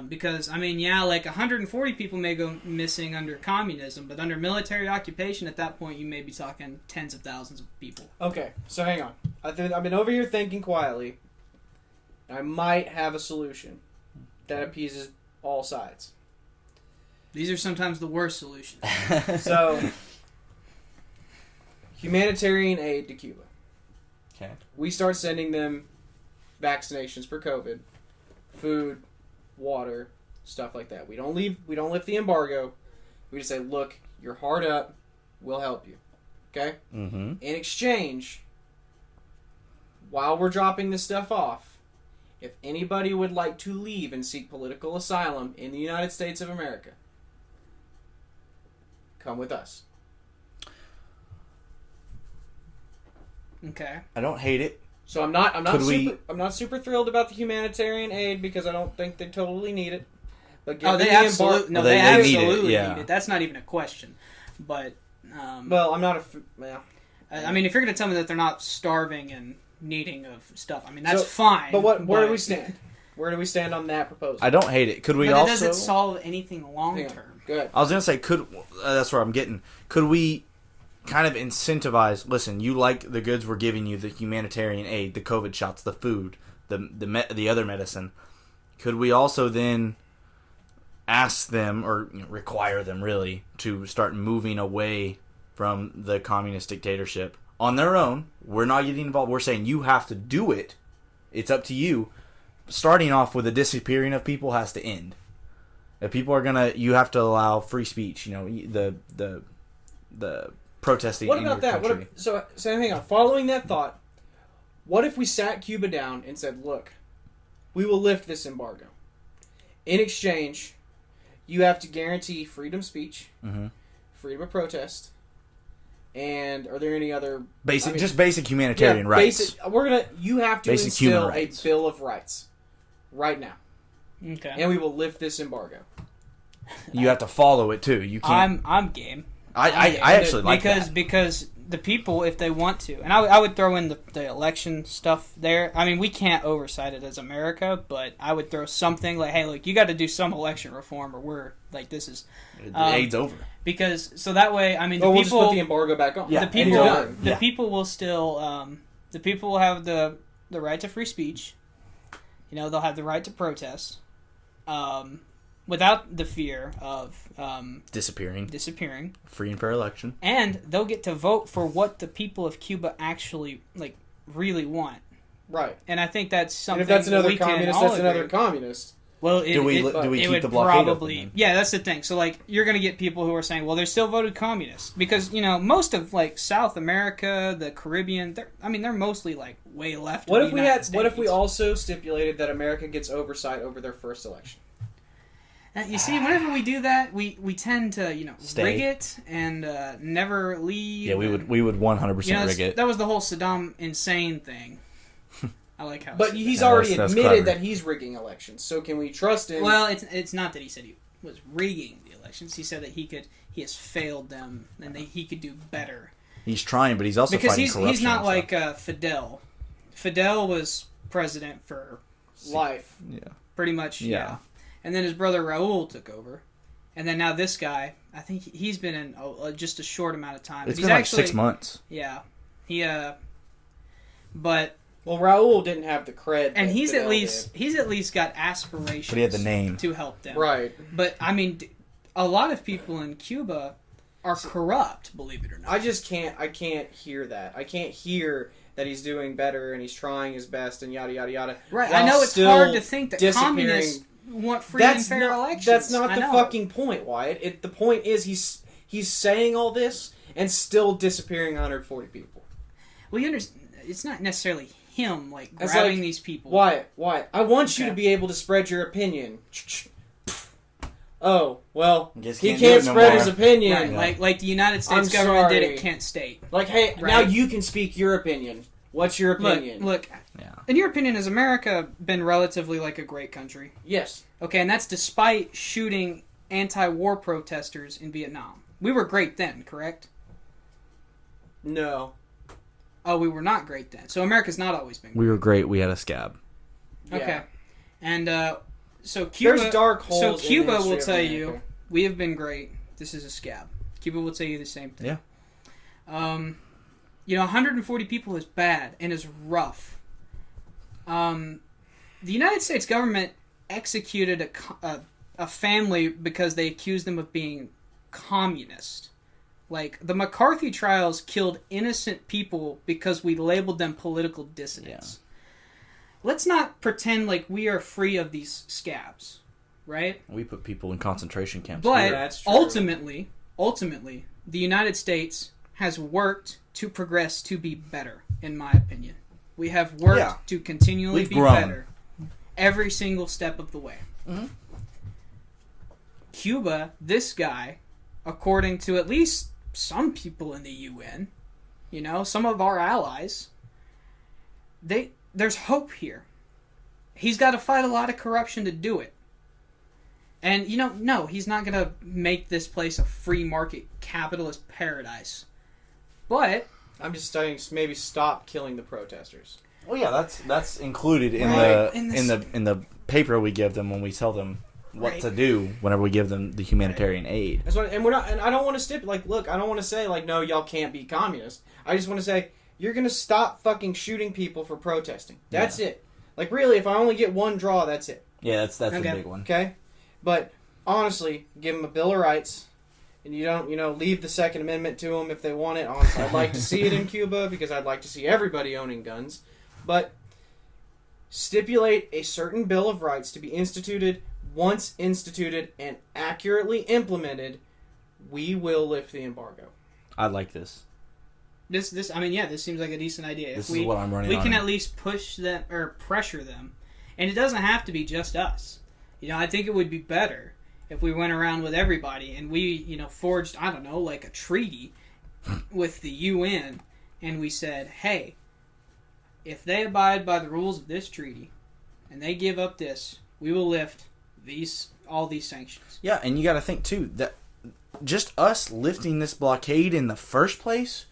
Because, 140 people may go missing under communism, but under military occupation, at that point, you may be talking tens of thousands of people. Okay, so hang on. I've been over here thinking quietly. I might have a solution that appeases all sides. These are sometimes the worst solutions. So, humanitarian aid to Cuba. Okay. We start sending them vaccinations for COVID, food, water, stuff like that. We don't lift the embargo. We just say, look, you're hard up. We'll help you. Okay? Mm-hmm. In exchange, while we're dropping this stuff off, if anybody would like to leave and seek political asylum in the United States of America, come with us. Okay. I don't hate it. So I'm not super thrilled about the humanitarian aid because I don't think they totally need it. But Oh, they they absolutely they need it, absolutely yeah. need it. That's not even a question. But Well, I'm not well. if you're going to tell me that they're not starving and needing of stuff, that's So, fine. But where do we stand? Where do we stand on that proposal? I don't hate it. Could we But also? it doesn't solve anything long Hang on. term. Good. I was gonna say, that's where I'm getting. Could we kind of incentivize? Listen, you like the goods we're giving you, the humanitarian aid, the COVID shots, the food, the other medicine. Could we also then ask them or require them really to start moving away from the communist dictatorship on their own? We're not getting involved. We're saying you have to do it. It's up to you. Starting off with the disappearing of people has to end. If people are you have to allow free speech. The protesting. What in about your that? country. So hang on. Following that thought, what if we sat Cuba down and said, "Look, we will lift this embargo. In exchange, you have to guarantee freedom of speech, Mhm. freedom of protest, and are there any other just basic humanitarian rights? You have to Basic human instill a rights. bill of rights right now, Okay. and we will lift this embargo." You have to follow it too. You can't. I'm game. I actually like that. Because the people, if they want to, and I would throw in the election stuff there. We can't oversight it as America, but I would throw something like, hey, look, you got to do some election reform, or we're like, this is The aid's over. because so that way, the We'll just people, put the embargo back on. Yeah, the And people, you're done. the Yeah. people will still, the people will have the right to free speech. They'll have the right to protest, without the fear of disappearing. Free and fair election. And they'll get to vote for what the people of Cuba actually really want. Right. And I think that's something. And if that's another we can communist, all that's another agree. communist. Well, Do we it keep would the blockade probably open then? yeah, that's the thing. So you're going to get people who are saying, well, they're still voted communist because most of South America, the Caribbean, they're mostly way left. What of if the we United had? What if we States. also stipulated that America gets oversight over their first election? You see, whenever we do that, we tend to Stay. rig it and never leave. Yeah, we would 100% rig it. That was the whole Saddam insane thing. I like how. But he he's Yeah, already that's admitted clever. that he's rigging elections. So can we trust him? Well, it's not that he said he was rigging the elections. He said that he has failed them and he could do better. He's trying, but he's also Because fighting he's corruption. not and like stuff. Fidel. Fidel was president for life. Yeah. pretty much. Yeah. And then his brother Raul took over, and then now this guy. I think he's been in just a short amount of time. It's He's been actually, 6 months. Yeah, but. Well, Raul didn't have the cred, And that he's Fidel at least got aspirations. But he had the name. to help them. did. Right. But a lot of people in Cuba are corrupt. Believe it or not. I just can't. I can't hear that. I can't hear that he's doing better and he's trying his best and yada yada yada. Right. while I know it's still hard to think that disappearing. communists want free and fair elections. That's not I the know. fucking point, Wyatt. The point is he's saying all this and still disappearing 140 people. Well, you understand. It's not necessarily him It's grabbing like, these people. Wyatt, I want you Okay. to be able to spread your opinion. Oh, well, Guess he can't do can't it no spread more. his opinion. Right, like the United States I'm government did sorry. at Kent State. Like, hey, Right. now you can speak your opinion. What's your opinion? Look. Yeah. In your opinion, has America been relatively like a great country? Yes. Okay, and that's despite shooting anti-war protesters in Vietnam. We were great then, correct? No. Oh, we were not great then. So America's not always been great. We were great. We had a scab. Yeah. Okay. And so Cuba... There's dark holes So in the Cuba history will of tell America. you, we have been great. This is a scab. Cuba will tell you the same thing. Yeah. 140 people is bad and is rough. The United States government executed a family because they accused them of being communist. Like, the McCarthy trials killed innocent people because we labeled them political dissidents. Yeah. Let's not pretend like we are free of these scabs, right? We put people in concentration camps. But That's true. ultimately, the United States has worked to progress to be better, in my opinion. We have worked to continually We've be grown. better every single step of the way. Mm-hmm. Cuba, this guy, according to at least some people in the UN, some of our allies, there's hope here. He's got to fight a lot of corruption to do it. And, no, he's not going to make this place a free market capitalist paradise. But I'm just saying, maybe stop killing the protesters. Well, yeah, that's included in Right. in the paper we give them when we tell them what Right. to do whenever we give them the humanitarian aid. That's what, and we're not. And I don't want to stipulate. Look, I don't want to say no, y'all can't be communist. I just want to say you're gonna stop fucking shooting people for protesting. That's it. Like, really, if I only get one draw, that's it. Yeah, that's Okay. the big one. Okay, but honestly, give them a Bill of Rights. And you don't, leave the Second Amendment to them if they want it. Honestly, I'd like to see it in Cuba because I'd like to see everybody owning guns. But stipulate a certain Bill of Rights to be instituted. Once instituted and accurately implemented, we will lift the embargo. I like this. this seems like a decent idea. This If is what I'm running we on. can at least push them or pressure them. And it doesn't have to be just us. I think it would be better if we went around with everybody and we, forged, I don't know, like a treaty with the UN, and we said, hey, if they abide by the rules of this treaty and they give up this, we will lift all these sanctions. Yeah, and you got to think too that just us lifting this blockade in the first place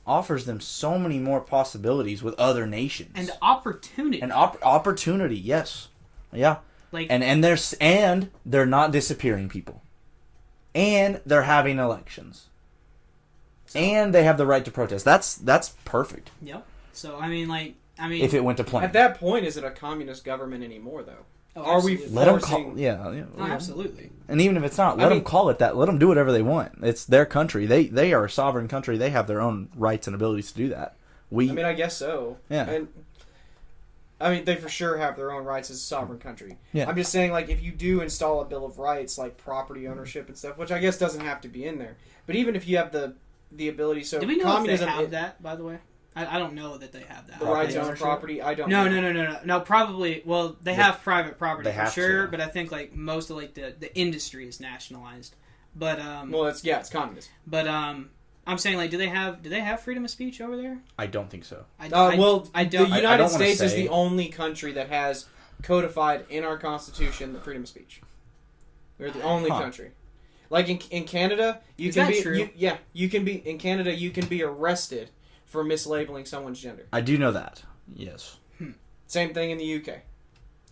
offers them so many more possibilities with other nations And opportunity. and opportunity. Yes, yeah. Like, And they're not disappearing people, and they're having elections, and they have the right to protest. That's perfect. yep. So If it went to plan, At that point, is it a communist government anymore, though? oh, Are we absolutely. let them forcing- call. Yeah. Oh, absolutely. And even if it's not, let them call it that. Let them do whatever they want. It's their country. They are a sovereign country. They have their own rights and abilities to do that. I guess so. Yeah. And they for sure have their own rights as a sovereign country. Yeah. I'm just saying, if you do install a Bill of Rights, like property ownership and stuff, which I guess doesn't have to be in there, but even if you have the ability, so Do we know communism, if they have that, by the way? I don't know that they have that. the right to own ownership? property, I don't No, know. no, probably. Well, they have private property they for have sure, to. but I think most of the industry is nationalized. But Well, it's communism. I'm saying do they have freedom of speech over there? I don't think so. I The don't. United I don't wanna States is say- the only country that has codified in our Constitution the freedom of speech. We're the only country. Like in Canada, you Is can that be true? you can be in Canada. You can be arrested for mislabeling someone's gender. I do know that. Yes. Same thing in the UK.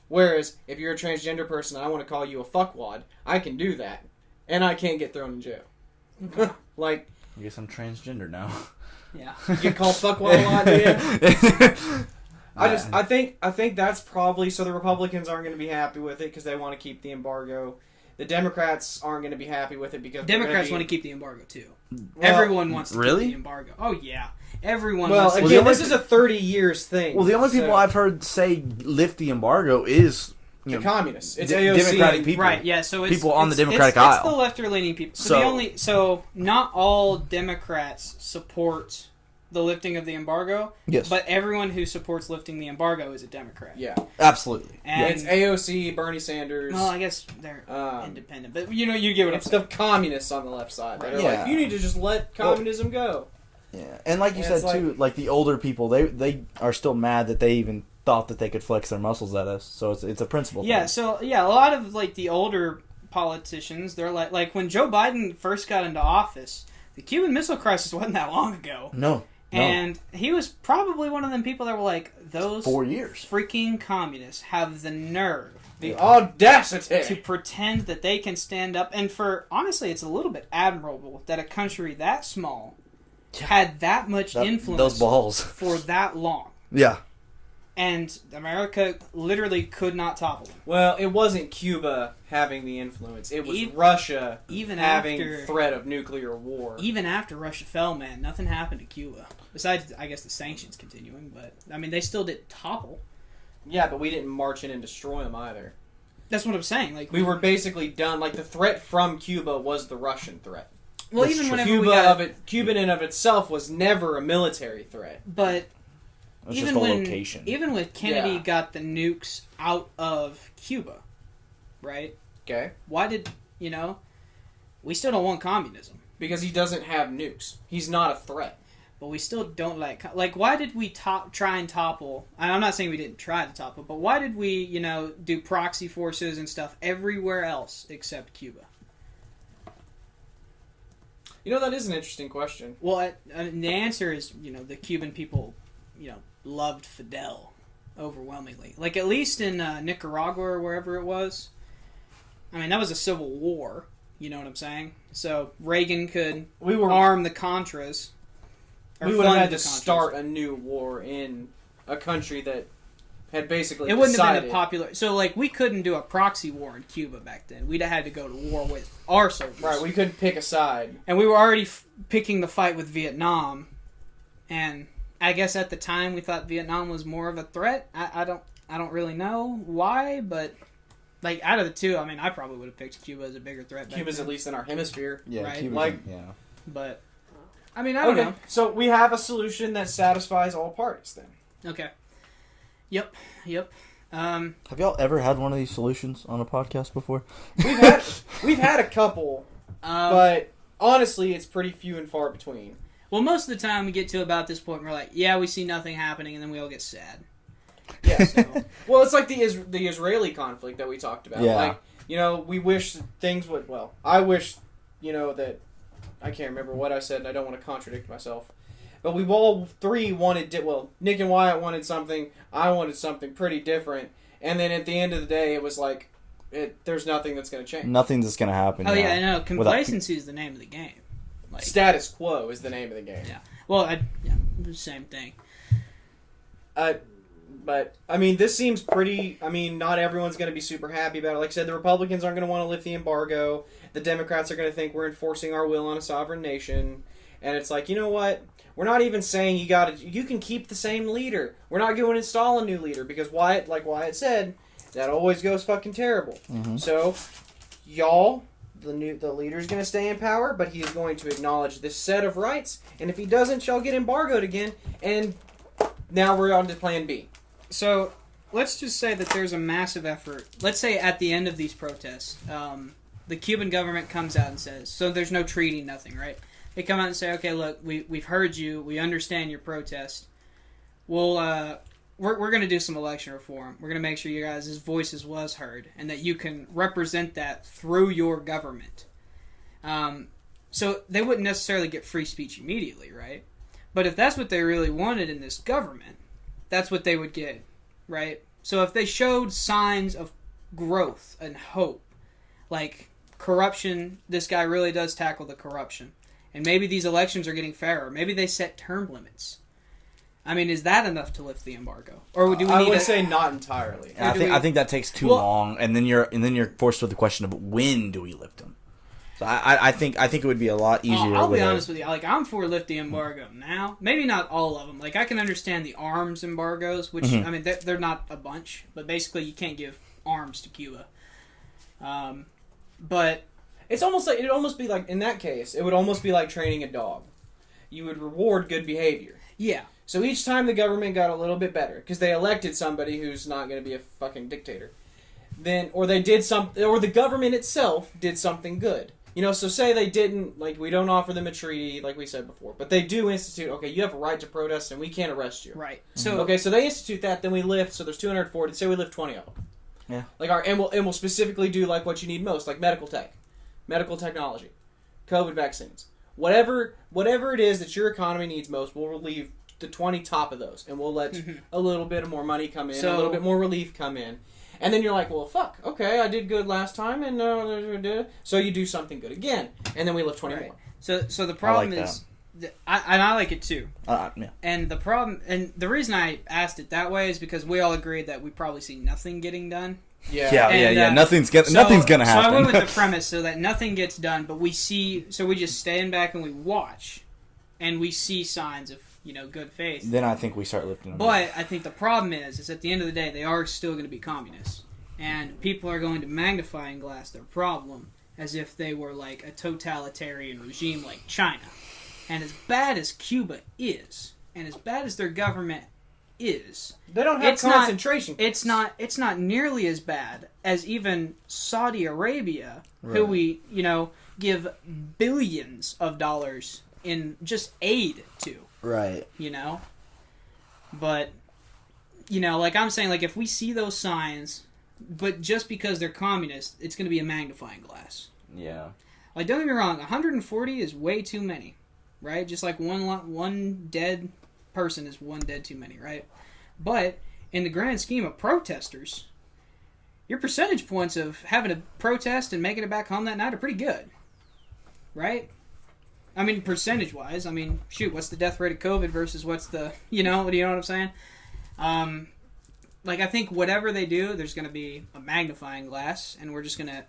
Whereas if you're a transgender person and I want to call you a fuckwad, I can do that, and I can't get thrown in jail. Like, I guess I'm transgender now. Yeah. you get called fuckwad a lot, do you? I think that's probably so the Republicans aren't going to be happy with it because they want to keep the embargo. The Democrats aren't going to be happy with it because Democrats want to keep the embargo too. Well, Everyone wants to really? keep the embargo. Oh yeah, everyone. Well, wants to again, the only- this is a 30 years thing. Well, the only people so- I've heard say lift the embargo is the communists. It's de- AOC. Democratic and- people. Right, yeah, so it's People on the it's- Democratic it's aisle. the left-leaning people. So not all Democrats support the lifting of the embargo, Yes. but everyone who supports lifting the embargo is a Democrat. Yeah. Absolutely. And It's AOC, Bernie Sanders. well, I guess they're independent, but you get what I'm It's saying. the communists on the left side that are Yeah. like, you need to just let communism go. Yeah, and like you And said it's too, like the older people, they are still mad that they even thought that they could flex their muscles at us. So it's a principle. Yeah, thing. so a lot of like the older politicians, they're like when Joe Biden first got into office, the Cuban Missile Crisis wasn't that long ago. No. And he was probably one of them people that were like, those 4 years. freaking communists have the nerve, The audacity to pretend that they can stand up. And honestly, it's a little bit admirable that a country that small had that much influence those balls for that long. Yeah. And America literally could not topple them. Well, it wasn't Cuba having the influence. It was Even- Russia even having after- threat of nuclear war. Even after Russia fell, man, nothing happened to Cuba. Besides, I guess, the sanctions continuing. But, I mean, they still didn't topple. Yeah, but we didn't march in and destroy them either. That's what I'm saying. Like We were basically done. Like, the threat from Cuba was the Russian threat. well, That's even true. whenever Cuba in and of itself was never a military threat. But It's even just a when location. even when Kennedy Yeah. got the nukes out of Cuba, right? Okay? Why did we still don't want communism, Because he doesn't have nukes. He's not a threat. but we still don't like why did we try and topple? And I'm not saying we didn't try to topple, but why did we do proxy forces and stuff everywhere else except Cuba? That is an interesting question. Well, the answer is the Cuban people loved Fidel overwhelmingly. Like at least in Nicaragua or wherever it was. I mean, that was a civil war. You know what I'm saying? So Reagan could arm the Contras. Or We would have fund had the to Contras. start a new war in a country that had basically It wouldn't have been decided. a popular. So like we couldn't do a proxy war in Cuba back then. We'd have had to go to war with our soldiers. Right, we couldn't pick a side. And we were already picking the fight with Vietnam, and I guess at the time we thought Vietnam was more of a threat. I don't really know why, but like out of the two, I mean, I probably would have picked Cuba as a bigger threat. Cuba's at least in our hemisphere. Yeah, right? Cuba's Like- But I mean, I don't know. So we have a solution that satisfies all parties then. Okay. Yep. Have y'all ever had one of these solutions on a podcast before? We've had a couple, Um, but honestly, it's pretty few and far between. well, most of the time we get to about this point, and we're like, yeah, we see nothing happening, and then we all get sad. Yeah. So, Well, it's like the Israeli conflict that we talked about. Yeah. Like, we wish things would. Well, I wish, that I can't remember what I said, and I don't want to contradict myself. But we all three wanted. Nick and Wyatt wanted something. I wanted something pretty different. And then at the end of the day, it was like, there's nothing that's going to change. Nothing's just gonna happen. oh now. yeah, I know. Complacency is the name of the game. Like, Status quo is the name of the game. Yeah. Well, the same thing. But, I mean, this seems pretty... I mean, not everyone's going to be super happy about it. Like I said, the Republicans aren't going to want to lift the embargo. The Democrats are going to think we're enforcing our will on a sovereign nation. And it's like, you know what? We're not even saying you can keep the same leader. We're not going to install a new leader. Because Wyatt, like Wyatt said, that always goes fucking terrible. Mhm. So, y'all... The leader's going to stay in power, but he is going to acknowledge this set of rights. And if he doesn't, y'all get embargoed again. And now we're on to Plan B. So let's just say that there's a massive effort. Let's say at the end of these protests, the Cuban government comes out and says, so there's no treaty, nothing, right? They come out and say, okay, look, we've heard you. We understand your protest. We're going to do some election reform. We're going to make sure you guys' voices was heard and that you can represent that through your government. So they wouldn't necessarily get free speech immediately, right? But if that's what they really wanted in this government, that's what they would get, right? So if they showed signs of growth and hope, like corruption, this guy really does tackle the corruption. And maybe these elections are getting fairer. Maybe they set term limits. I mean, is that enough to lift the embargo, or do we I need? would say not entirely. I think that takes too long, and then you're forced with the question of when do we lift them. So I think it would be a lot easier. I'll be honest with you. Like, I'm for lift the embargo now. Maybe not all of them. Like, I can understand the arms embargoes, which I mean they're not a bunch, but basically you can't give arms to Cuba. But It's almost like it'd almost be like in that case, it would almost be like training a dog. You would reward good behavior. yeah, So each time the government got a little bit better because they elected somebody who's not going to be a fucking dictator, or they did something, or the government itself did something good. So say they didn't, like, we don't offer them a treaty, like we said before, but they do institute, okay, you have a right to protest and we can't arrest you. Right. So okay, so they institute that, then we lift, so there's 240, say we lift 20 of them. Yeah. Like and we'll specifically do, like, what you need most, like medical technology, COVID vaccines. Whatever it is that your economy needs most, we'll relieve the 20 top of those, and we'll let a little bit of more money come in, a little bit more relief come in. And then you're like, well, fuck, okay, I did good last time, and so you do something good again, and then we lift 20 more. So the problem I like is, I like it too. Yeah. And the problem, and the reason I asked it that way is because we all agreed that we probably see nothing getting done. Yeah. Nothing's gonna happen. So I went with the premise so that nothing gets done, but we just stand back and we watch, and we see signs of good faith. Then I think we start lifting them. But I think the problem is at the end of the day, they are still going to be communists. And people are going to magnifying glass their problem as if they were like a totalitarian regime like China. And as bad as Cuba is, and as bad as their government is, they don't have concentration camps. It's not nearly as bad as even Saudi Arabia, who we, give billions of dollars in just aid to. Right. But, like I'm saying, like if we see those signs, but just because they're communist, it's going to be a magnifying glass. Yeah. Like, don't get me wrong, 140 is way too many, right? Just like one dead person is one dead too many, right? But in the grand scheme of protesters, your percentage points of having a protest and making it back home that night are pretty good, right? I mean, percentage-wise, shoot, what's the death rate of COVID versus what's the, do you know what I'm saying? I think whatever they do, there's going to be a magnifying glass, and we're just going to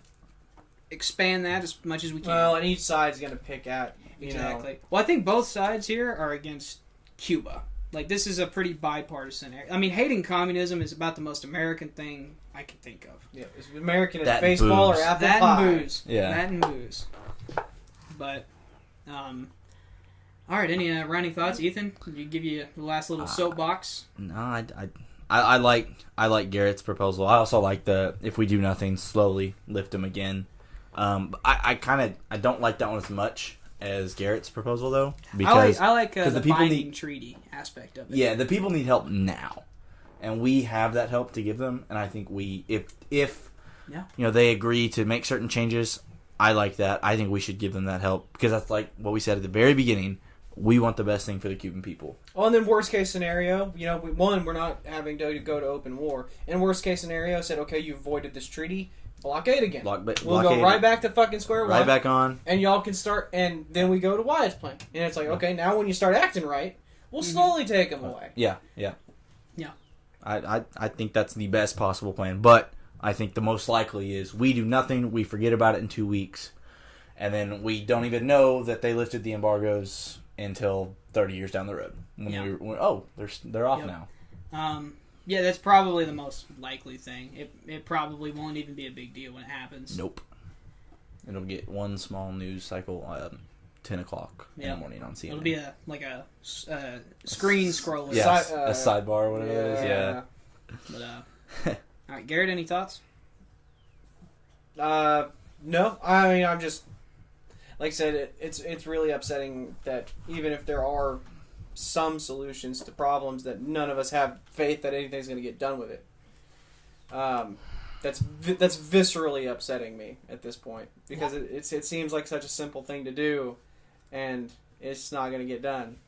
expand that as much as we can. Well, and each side's going to pick at, Exactly. Well, I think both sides here are against Cuba. Like, this is a pretty bipartisan area. Hating communism is about the most American thing I can think of. Yeah, it's American That as baseball booze. or apple That pie. and booze. Yeah. That and booze. But... all right, any running thoughts, Ethan? Did you give you the last little soapbox? No, I like Garrett's proposal. I also like the if we do nothing, slowly lift them again. I don't like that one as much as Garrett's proposal though, because I like the people binding treaty aspect of it. Yeah, the people need help now, and we have that help to give them. And I think if they agree to make certain changes. I like that. I think we should give them that help because that's like what we said at the very beginning. We want the best thing for the Cuban people. Well, and then worst case scenario, we're not having to go to open war. In worst case scenario, said, okay, you avoided this treaty, blockade again. We'll go right back to fucking square one. Right back on. And y'all can start, and then we go to Wyatt's plan. And it's like, okay, now when you start acting right, we'll slowly take them away. Yeah. I think that's the best possible plan, but I think the most likely is we do nothing, we forget about it in 2 weeks, and then we don't even know that they lifted the embargoes until 30 years down the road. They're off now. Yeah, that's probably the most likely thing. It probably won't even be a big deal when it happens. Nope. It'll get one small news cycle 10 o'clock in the morning on CNN. It'll be a screen scroller. Yeah, a sidebar or whatever it is. Yeah. But, all right, Garrett, any thoughts? No. I'm just... Like I said, it's really upsetting that even if there are some solutions to problems, that none of us have faith that anything's going to get done with it. That's viscerally upsetting me at this point because it seems like such a simple thing to do, and it's not going to get done.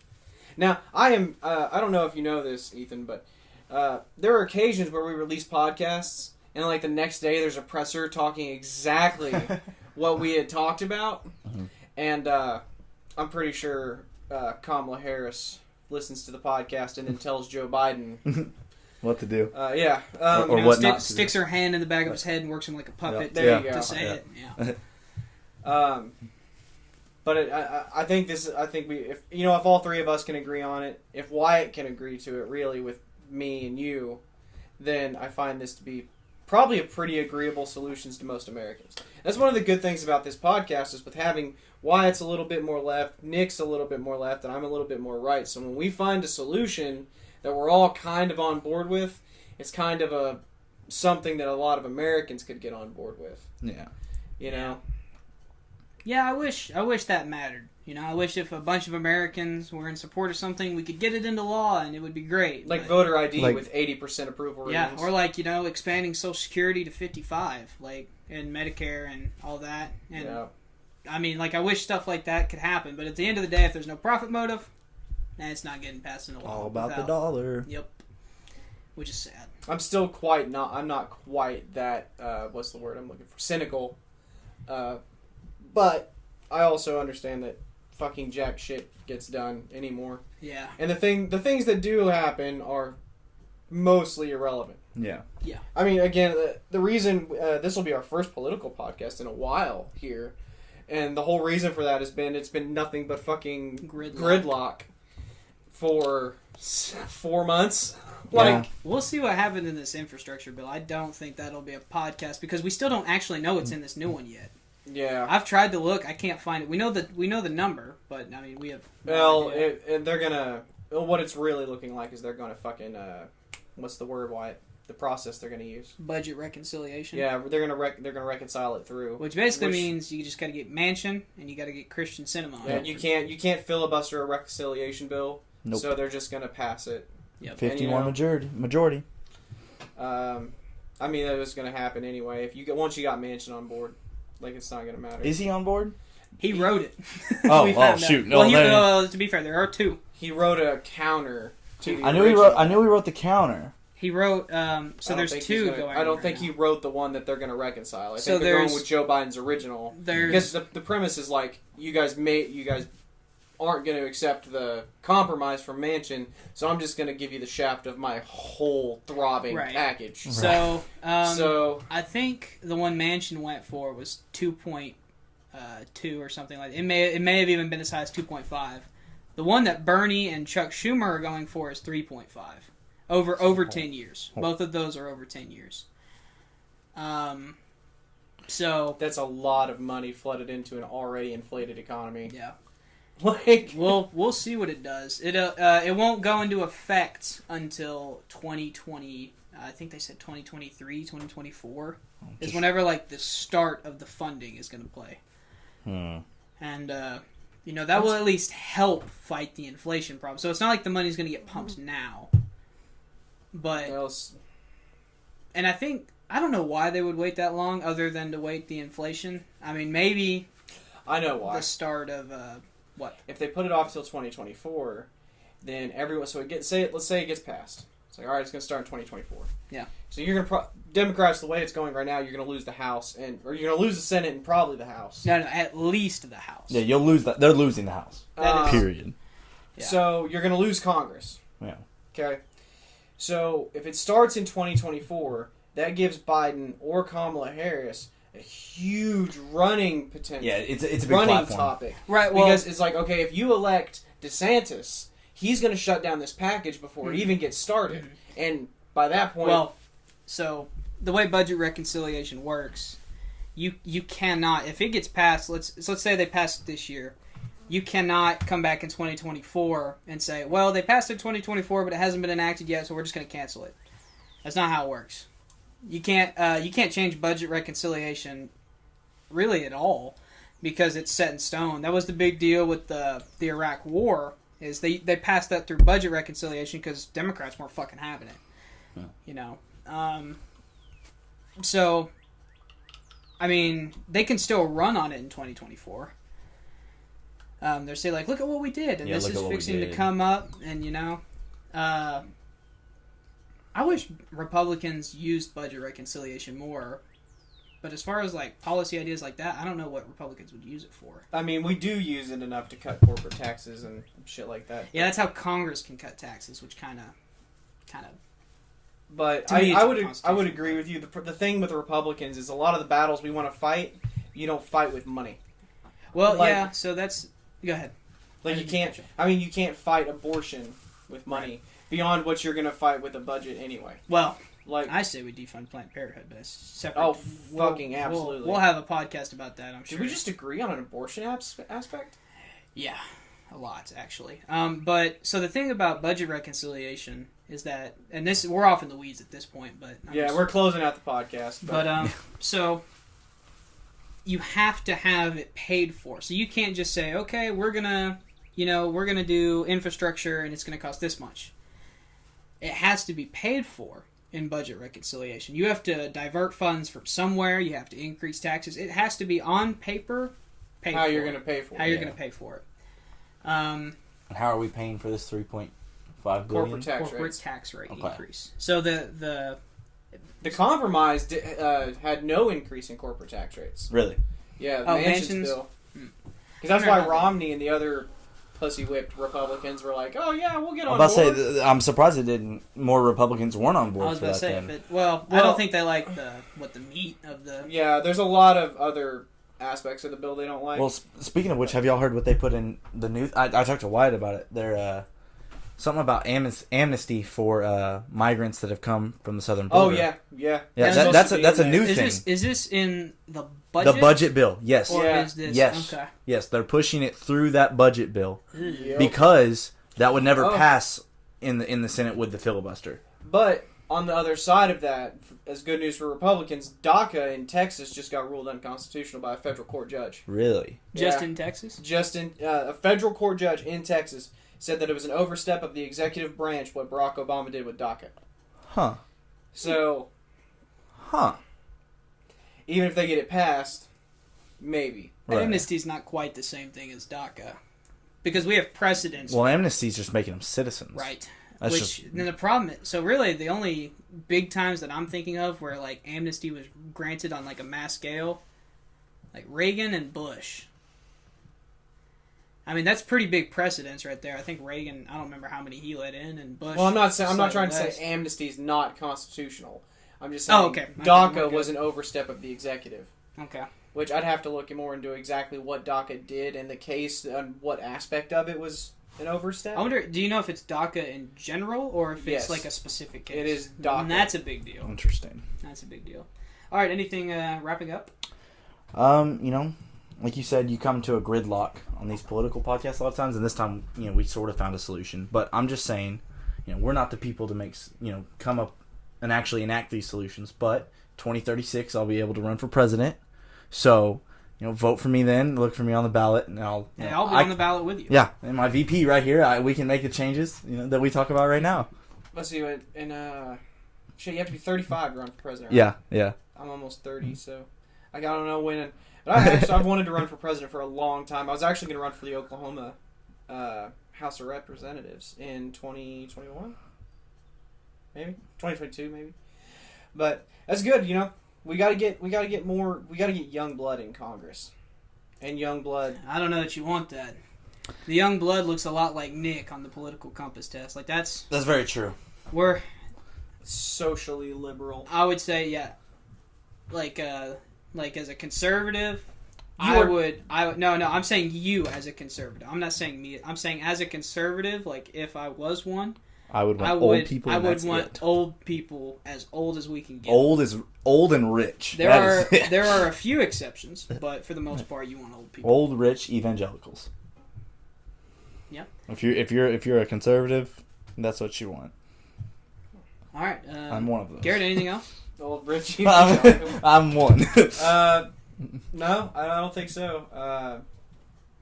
Now, I don't know if you know this, Ethan, but there are occasions where we release podcasts, and like the next day there's a presser talking exactly what we had talked about, and I'm pretty sure Kamala Harris listens to the podcast and then tells Joe Biden what to do. Yeah. Or what not to sticks her hand in the back of his head and works him like a puppet There you go. to say it. Yeah. But I think if all three of us can agree on it, if Wyatt can agree to it really with me and you, then I find this to be probably a pretty agreeable solutions to most Americans. That's one of the good things about this podcast is with having Wyatt's a little bit more left, Nick's a little bit more left, and I'm a little bit more right. So when we find a solution that we're all kind of on board with, it's kind of something that a lot of Americans could get on board with. Yeah. You know? Yeah, I wish that mattered. You know, I wish if a bunch of Americans were in support of something, we could get it into law and it would be great. Like but, voter ID Like- with 80% approval yeah, ratings. or like, you know, expanding Social Security to 55, like, and Medicare and all that. And Yeah. I mean, like, I wish stuff like that could happen, but at the end of the day, if there's no profit motive, it's not getting passed into law. All about the without- dollar. Yep. Which is sad. I'm not quite that, what's the word I'm looking for? Cynical. But I also understand that fucking jack shit gets done anymore. Yeah. And the things that do happen are mostly irrelevant. Yeah. I mean, again, the reason this will be our first political podcast in a while here, and the whole reason for that has been it's been nothing but fucking gridlock for 4 months. Like, We'll see what happens in this infrastructure bill. I don't think that'll be a podcast because we still don't actually know what's in this new one yet. yeah. I've tried to look. I can't find it. We know the number, but I mean, we have. Well, idea. they're gonna. What it's really looking like is they're gonna fucking. What's the word, Wyatt? The process they're gonna use. Budget reconciliation. Yeah, they're gonna reconcile it through. Which basically means you just got to get Manchin and you got to get Christian Cinema on Yeah, it. you can't filibuster a reconciliation bill. Nope. So they're just gonna pass it. Yep. 51 majority. I mean, that was gonna happen anyway. Once you got Manchin on board, like it's not gonna matter. Is he on board? He wrote it. Oh, We found out. shoot. No, well, to be fair, there are two. He wrote a counter to the I knew he wrote the counter. He wrote. So there's two going. I don't right think now. he wrote the one that they're gonna reconcile. I So think they're going there's- with Joe Biden's original. Because the premise is like you guys aren't going to accept the compromise from Manchin, so I'm just going to give you the shaft of my whole throbbing Right. package. So, So I think the one Manchin went for was 2.2 or something like that. It may have even been as high as 2.5. The one that Bernie and Chuck Schumer are going for is 3.5 over 10 years. Both of those are over 10 years. So that's a lot of money flooded into an already inflated economy. yeah. Like, We'll see what it does. It won't go into effect until 2020. I think they said 2023, 2024 is whenever like the start of the funding is going to play. And that will at least help fight the inflation problem. So it's not like the money's going to get pumped now. But and I don't know why they would wait that long other than to wait the inflation. I mean, maybe I know why. the start of what? If they put it off till 2024, then everyone. So let's say it gets passed. It's like, all right, it's going to start in 2024. Yeah. So you're going to Democrats, the way it's going right now, you're going to lose the House or you're going to lose the Senate and probably the House. No, at least the House. Yeah, you'll lose that. They're losing the House. Period. Yeah. So you're going to lose Congress. Yeah. Okay. So if it starts in 2024, that gives Biden or Kamala Harris a huge running potential. Yeah, it's a big running platform. topic. Right. Well, Because it's like, okay, if you elect DeSantis, he's going to shut down this package before it even gets started. And by that point... so the way budget reconciliation works, you cannot, if it gets passed, let's say they pass it this year, you cannot come back in 2024 and say, well, they passed it in 2024, but it hasn't been enacted yet, so we're just going to cancel it. That's not how it works. You can't change budget reconciliation really at all because it's set in stone. That was the big deal with the Iraq War, is they passed that through budget reconciliation because Democrats weren't fucking having it. Yeah. You know? So, I mean, they can still run on it in 2024. They're saying, like, look at what we did, and Yeah, this look is at what we fixing to did. come up, and, I wish Republicans used budget reconciliation more, but as far as, like, policy ideas like that, I don't know what Republicans would use it for. I mean, we do use it enough to cut corporate taxes and shit like that. Yeah, that's how Congress can cut taxes, which kind of. But To me, it's I would unconstitutional. agree with you. The thing with the Republicans is a lot of the battles we want to fight, you don't fight with money. Well, Like- yeah. So that's. Go ahead. Like I you didn't can't. catch it. I mean, you can't fight abortion with money beyond what you're gonna fight with a budget anyway. Well, Like, I say we defund Planned Parenthood, but it's separate. Oh, fucking absolutely. We'll have a podcast about that, I'm sure. did we just agree on an abortion aspect? Yeah, a lot actually. But so the thing about budget reconciliation is that, and this we're off in the weeds at this point, but Yeah, we're closing out the podcast. But so you have to have it paid for. So you can't just say, okay, we're gonna do infrastructure and it's gonna cost this much. It has to be paid for in budget reconciliation. You have to divert funds from somewhere. You have to increase taxes. It has to be on paper. How you're going to pay for it. How you're going to pay for it. And how are we paying for this 3.5 billion? Corporate tax rate increase. So the compromise had no increase in corporate tax rates. Really? Yeah, the Manchin's bill. Because that's why Romney and the other pussy-whipped Republicans were like, "Oh yeah, we'll get on board." I'm surprised it didn't. More Republicans weren't on board. I was about to say, I don't think they like the meat of the. Yeah, there's a lot of other aspects of the bill they don't like. Well, speaking of which, have y'all heard what they put in the news? I talked to Wyatt about it. They're something about amnesty for migrants that have come from the southern border. Oh yeah. That's a new thing. Is this in the budget? The budget bill, yes. Or is this? Yes. Okay. Yes, they're pushing it through that budget bill Yep. because that would never pass in the Senate with the filibuster. But on the other side of that, as good news for Republicans, DACA in Texas just got ruled unconstitutional by a federal court judge. Really? Just in Texas? A federal court judge in Texas said that it was an overstep of the executive branch what Barack Obama did with DACA. Huh. So, even if they get it passed, maybe. Right. Amnesty's not quite the same thing as DACA. Because we have precedents. Well, amnesty's just making them citizens. Right. That's then the problem is, so really the only big times that I'm thinking of where like amnesty was granted on like a mass scale, like Reagan and Bush. I mean, that's pretty big precedence right there. I think Reagan, I don't remember how many he let in, and Bush. Well, I'm not trying to say amnesty is not constitutional. I'm just saying DACA was an overstep of the executive. Okay. Which I'd have to look more into exactly what DACA did in the case and what aspect of it was an overstep. I wonder, do you know if it's DACA in general or if it's like a specific case? It is DACA. And that's a big deal. Interesting. That's a big deal. All right, anything wrapping up? Like you said, you come to a gridlock on these political podcasts a lot of times, and this time, we sort of found a solution. But I'm just saying, we're not the people to come up and actually enact these solutions. But 2036, I'll be able to run for president. So, vote for me then. Look for me on the ballot, and I'll be on the ballot with you. Yeah, and my VP right here. We can make the changes that we talk about right now. Let's see. You have to be 35 to run for president. Right? Yeah. I'm almost 30, so I don't know when. But I've wanted to run for president for a long time. I was actually going to run for the Oklahoma House of Representatives in 2021, maybe 2022, maybe. But that's good, We gotta get young blood in Congress, and young blood. I don't know that you want that. The young blood looks a lot like Nick on the political compass test. Like that's very true. We're socially liberal. I would say, yeah. Like as a conservative, I'm saying you as a conservative. I'm not saying me. I'm saying as a conservative, like if I was one, I would want old people. I would want old people as old as we can get. Old and rich. There are a few exceptions, but for the most part, you want old people. Old, rich evangelicals. Yeah. If you're a conservative, that's what you want. All right. I'm one of those. Garrett, anything else? Old rich. I'm one. No, I don't think so. All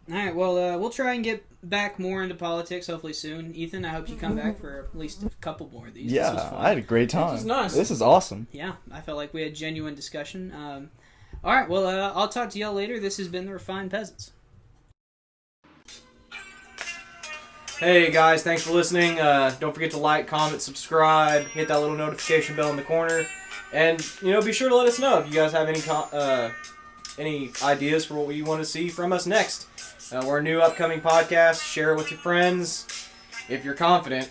right. Well, we'll try and get back more into politics hopefully soon. Ethan, I hope you come back for at least a couple more of these. Yeah, this was fun. I had a great time. This is nice. This is awesome. Yeah, I felt like we had genuine discussion. All right. Well, I'll talk to y'all later. This has been the Refined Peasants. Hey guys, thanks for listening. Don't forget to like, comment, subscribe, hit that little notification bell in the corner, and be sure to let us know if you guys have any ideas for what you want to see from us next. We're a new upcoming podcast. Share it with your friends if you're confident.